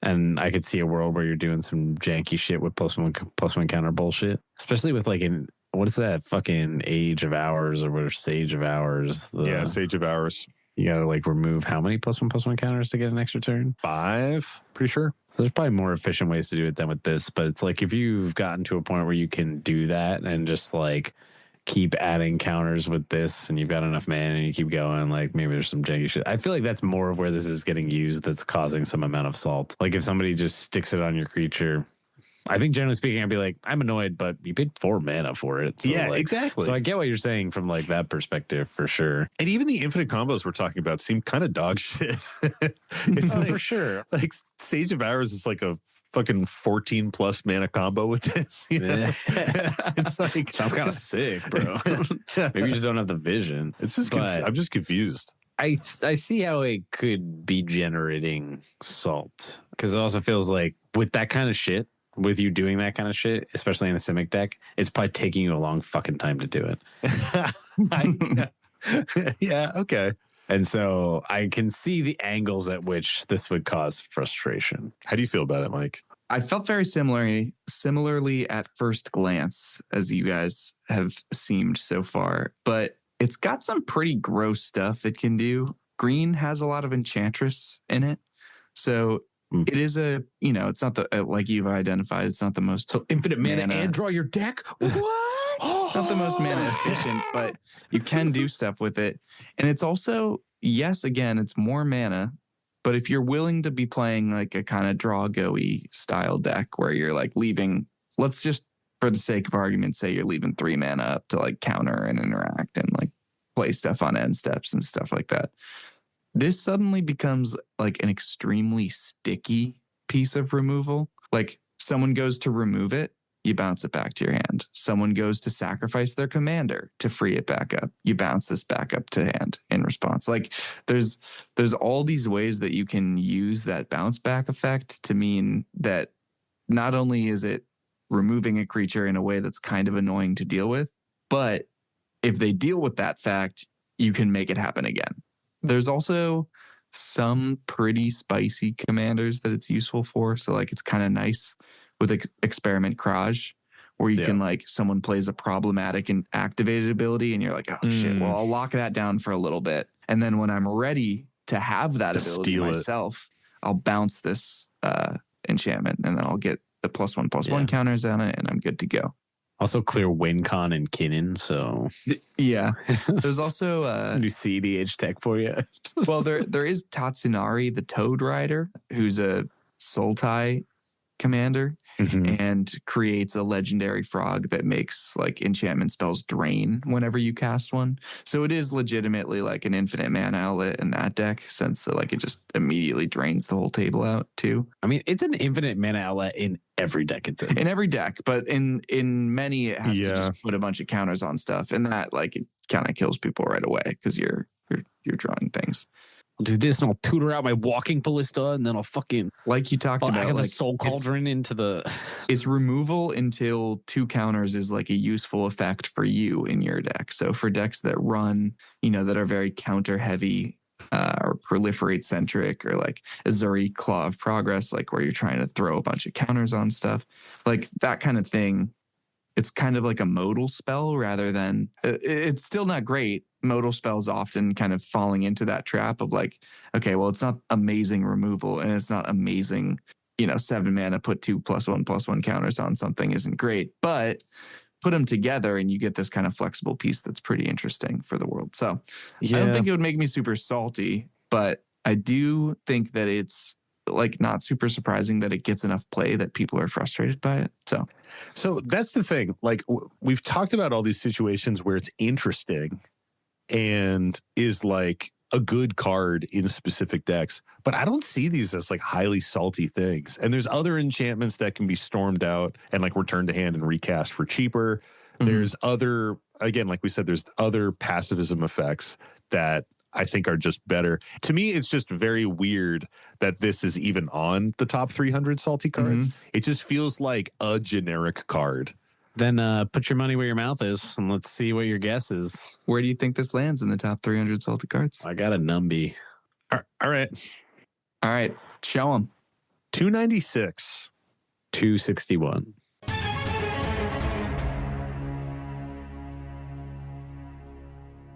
And I could see a world where you're doing some janky shit with +1 counter bullshit, especially with like what is that fucking Age of Hours or whatever, Sage of Hours?
Yeah, Sage of Hours.
You gotta like remove how many +1 counters to get an extra turn?
5, pretty sure.
So there's probably more efficient ways to do it than with this, but it's like if you've gotten to a point where you can do that and just like keep adding counters with this and you've got enough mana and you keep going, like maybe there's some janky shit. I feel like that's more of where this is getting used that's causing some amount of salt. Like if somebody just sticks it on your creature, I think generally speaking, I'd be like, I'm annoyed, but you paid 4 mana for it. So
yeah,
like,
exactly.
So I get what you're saying from like that perspective for sure.
And even the infinite combos we're talking about seem kind of dog shit. It's like,
for sure.
Like Sage of Hours is like a fucking 14 plus mana combo with this. You know? It's like
sounds kind of sick, bro. Maybe you just don't have the vision.
It's just I'm just confused.
I see how it could be generating salt because it also feels like with that kind of shit, with you doing that kind of shit, especially in a Simic deck, it's probably taking you a long fucking time to do it.
Yeah, okay.
And so I can see the angles at which this would cause frustration.
How do you feel about it, Mike?
I felt very similarly at first glance as you guys have seemed so far, but it's got some pretty gross stuff it can do. Green has a lot of Enchantress in it. So it is it's not the, like you've identified, it's not the most
so infinite mana and draw your deck. What?
Not the most mana efficient, but you can do stuff with it. And it's also, yes, again, it's more mana. But if you're willing to be playing like a kind of draw go-y style deck where you're like leaving, let's just, for the sake of argument, say you're leaving 3 mana up to like counter and interact and like play stuff on end steps and stuff like that. This suddenly becomes like an extremely sticky piece of removal. Like someone goes to remove it, you bounce it back to your hand. Someone goes to sacrifice their commander to free it back up. You bounce this back up to hand in response. Like there's all these ways that you can use that bounce back effect to mean that not only is it removing a creature in a way that's kind of annoying to deal with, but if they deal with that fact, you can make it happen again. There's also some pretty spicy commanders that it's useful for. So like it's kind of nice with Experiment Craj, where you can like someone plays a problematic and activated ability and you're like, oh shit, well, I'll lock that down for a little bit. And then when I'm ready to have that ability myself, I'll bounce this enchantment and then I'll get the +1/+1 counters on it and I'm good to go.
Also clear WinCon and Kinnan, so
yeah. There's also
new CDH tech for you.
Well, there is Tatsunari, the Toad Rider, who's a Sultai commander and creates a legendary frog that makes like enchantment spells drain whenever you cast one. So it is legitimately like an infinite mana outlet in that deck, since like it just immediately drains the whole table out too.
I mean, it's an infinite mana outlet in every deck it's in.
In every deck, but in many it has to just put a bunch of counters on stuff, and that like it kind of kills people right away because you're drawing things.
I'll do this and I'll tutor out my walking ballista and then I'll fucking
like you talked about.
I got
like
the soul cauldron into the.
It's removal until 2 counters is like a useful effect for you in your deck. So for decks that run, that are very counter heavy or proliferate centric, or like Azuri Claw of Progress, like where you're trying to throw a bunch of counters on stuff, like that kind of thing. It's kind of like a modal spell rather than it's still not great. Modal spells often kind of falling into that trap of like, okay, well, it's not amazing removal and it's not amazing, 7 mana, put 2 +1/+1 counters on something isn't great, but put them together and you get this kind of flexible piece that's pretty interesting for the world. So I don't think it would make me super salty, but I do think that it's like not super surprising that it gets enough play that people are frustrated by it. So
that's the thing. Like we've talked about all these situations where it's interesting and is like a good card in specific decks, but I don't see these as like highly salty things. And there's other enchantments that can be stormed out and like returned to hand and recast for cheaper. There's other, again, like we said, there's other passivism effects that I think are just better. To me, it's just very weird that this is even on the top 300 salty cards. It just feels like a generic card
Then put your money where your mouth is, and let's see what your guess is.
Where do you think this lands in the top 300 salted cards?
I got a numby.
All right.
All right, show them.
296.
261.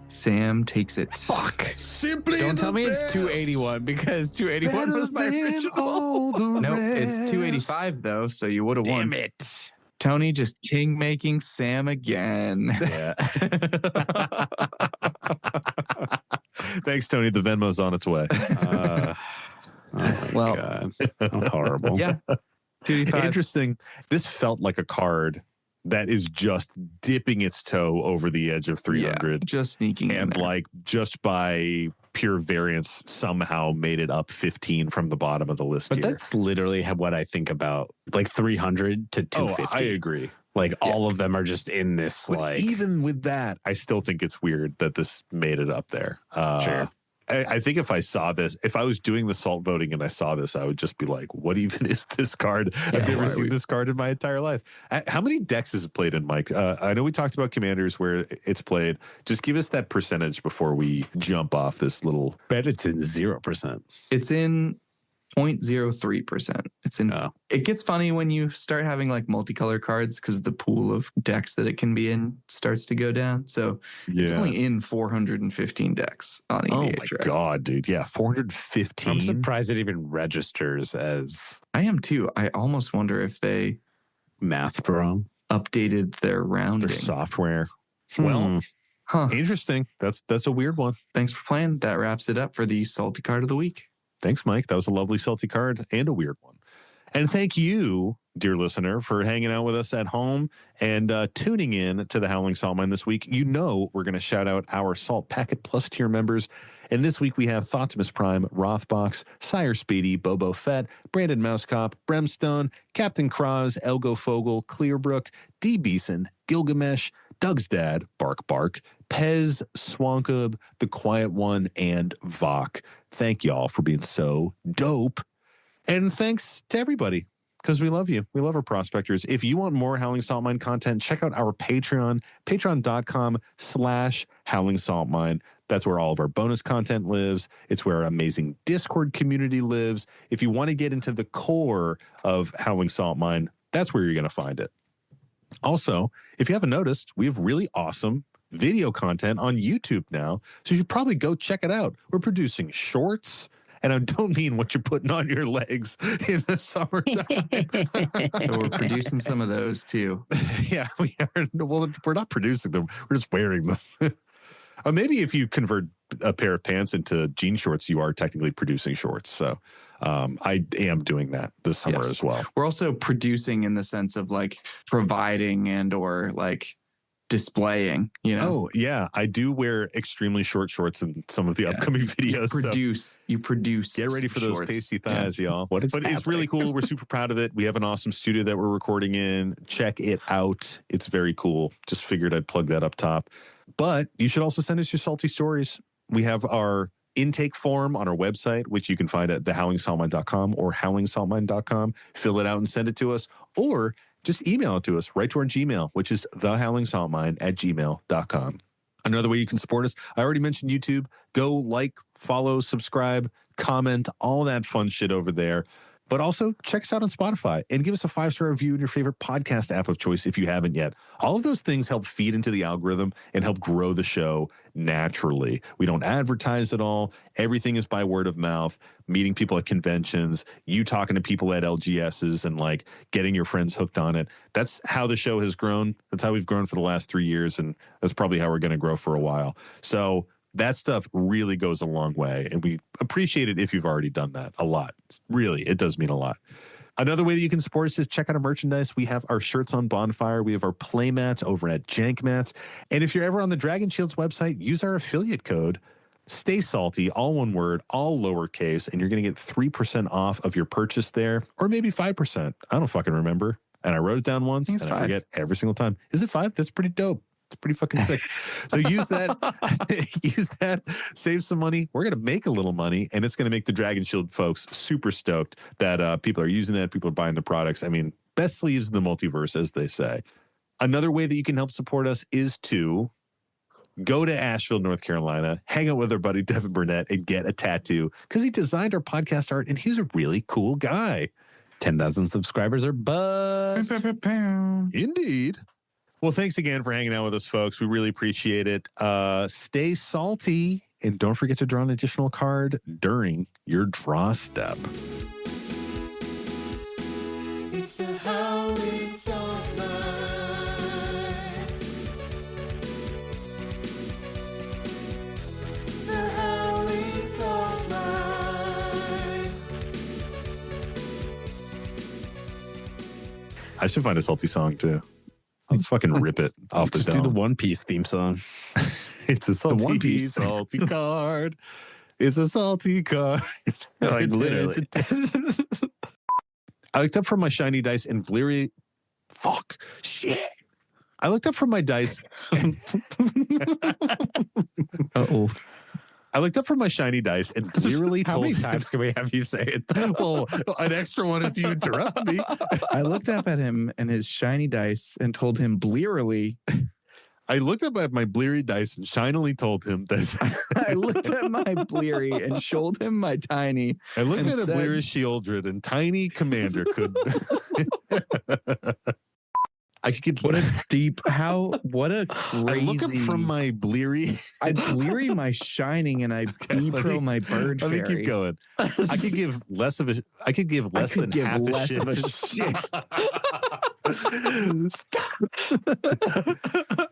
Sam takes it.
Fuck. Simply
Don't
the
tell me
best.
it's 281 because 281
Better
was my
than
original.
all the
Nope,
rest.
it's 285 though, so you would have won.
Damn it.
Tony just king-making Sam again.
Yeah.
Thanks, Tony. The Venmo's on its way.
Oh my
Well,
God. That was horrible.
Yeah, 285.
Interesting. This felt like a card that is just dipping its toe over the edge of 300.
Yeah, just sneaking in
And
there.
like just by pure variance somehow made it up 15 from the bottom of the list
But
here.
that's literally what I think about, like 300 to 250.
I agree.
Like all of them are just in this,
But
like,
even with that, I still think it's weird that this made it up there.
Sure.
I think if I saw this, if I was doing the salt voting and I saw this, I would just be like, what even is this card? I've never seen this card in my entire life. How many decks is it played in, Mike? I know we talked about Commanders where it's played. Just give us that percentage before we jump off this little.
bet it's in 0%.
It's in 0.03%. It's in.
Oh.
It gets funny when you start having like multicolor cards because the pool of decks that it can be in starts to go down. So it's only in 415 decks on EVH.
Oh my
right?
God, dude. Yeah, 415.
I'm surprised it even registers as
I am too. I almost wonder if they
math pro.
updated their rounding.
Their software.
Hmm.
Well,
Huh.
interesting. That's a weird one.
Thanks for playing. That wraps it up for the salty card of the week.
Thanks, Mike. That was a lovely salty card and a weird one. And thank you, dear listener, for hanging out with us at home and tuning in to the Howling Salt Mine this week. You know we're going to shout out our Salt Packet Plus tier members. And this week we have Thoughtmas Prime, Rothbox, Sire Speedy, Bobo Fett, Brandon Mousecop, Bremstone, Captain Cross, Elgo Fogel, Clearbrook, D. Beeson, Gilgamesh, Doug's Dad, Bark Bark, Pez, Swankub, The Quiet One, and Vok. Thank y'all for being so dope. And thanks to everybody, because we love you. We love our prospectors. If you want more Howling Salt Mine content, check out our Patreon, patreon.com/Howling Salt Mine. That's where all of our bonus content lives. It's where our amazing Discord community lives. If you want to get into the core of Howling Salt Mine, that's where you're going to find it. Also, if you haven't noticed, we have really awesome video content on YouTube now. So you should probably go check it out. We're producing shorts. And I don't mean what you're putting on your legs in the summertime.
So we're producing some of those too.
Yeah, we are. Well, we're not producing them. We're just wearing them. Maybe if you convert a pair of pants into jean shorts, you are technically producing shorts. So I am doing that this summer as well.
We're also producing in the sense of like providing and or like displaying, you know.
Oh, yeah. I do wear extremely short shorts in some of the upcoming videos.
You produce.
Get ready for those
shorts.
pasty thighs, y'all.
What is
But it's really cool. We're super proud of it. We have an awesome studio that we're recording in. Check it out. It's very cool. Just figured I'd plug that up top. But you should also send us your salty stories. We have our intake form on our website, which you can find at thehowlingsaltmine.com or howlingsaltmine.com. Fill it out and send it to us. Or just email it to us right to our Gmail, which is thehowlingsaltmine@gmail.com. Another way you can support us, I already mentioned YouTube. Go like, follow, subscribe, comment, all that fun shit over there. But also check us out on Spotify and give us a 5-star review in your favorite podcast app of choice if you haven't yet. All of those things help feed into the algorithm and help grow the show naturally. We don't advertise at all. Everything is by word of mouth, meeting people at conventions, you talking to people at LGSs and like getting your friends hooked on it. That's how the show has grown. That's how we've grown for the last 3 years. And that's probably how we're going to grow for a while. So that stuff really goes a long way, and we appreciate it if you've already done that a lot. Really, it does mean a lot. Another way that you can support us is check out our merchandise. We have our shirts on Bonfire. We have our play mats over at Jank Mats. And if you're ever on the Dragon Shields website, use our affiliate code, Stay Salty, all one word, all lowercase, and you're going to get 3% off of your purchase there, or maybe 5%. I don't fucking remember. And I wrote it down once, and I forget every single time. Is it 5? That's pretty dope. It's pretty fucking sick. So use that, save some money. We're going to make a little money, and it's going to make the Dragon Shield folks super stoked that people are using that. People are buying the products. I mean, best sleeves in the multiverse, as they say. Another way that you can help support us is to go to Asheville, North Carolina, hang out with our buddy Devin Burnett, and get a tattoo because he designed our podcast art and he's a really cool guy.
10,000 subscribers are bust.
Indeed. Well, thanks again for hanging out with us, folks. We really appreciate it. Stay salty and don't forget to draw an additional card during your draw step.
It's the howling salt mine. The howling salt mine.
I should find a salty song too. I'll just fucking rip it off the
Just do the
dome.
One Piece theme song.
It's a salty,
One Piece.
salty card. It's a salty card.
Like literally.
I looked up from my shiny dice and bleary. Fuck. Shit. I looked up from my dice.
Uh-oh.
I looked up from my shiny dice and blearily
How
told
many times can we have you say it?
Well, an extra one if you interrupt me.
I looked up at him and his shiny dice and told him blearily.
I looked up at my bleary dice and shinily told him that
I looked at my bleary and showed him my tiny.
I looked
and
at a
said-
bleary shieldred and tiny commander could. I could get
What a deep, what a
I
crazy.
look up from my bleary.
I bleary my shining and I B-pro my bird
Let me
fairy.
keep going. I could give less of a. I could give less
could
than
give
half
less
a shit.
of a shit.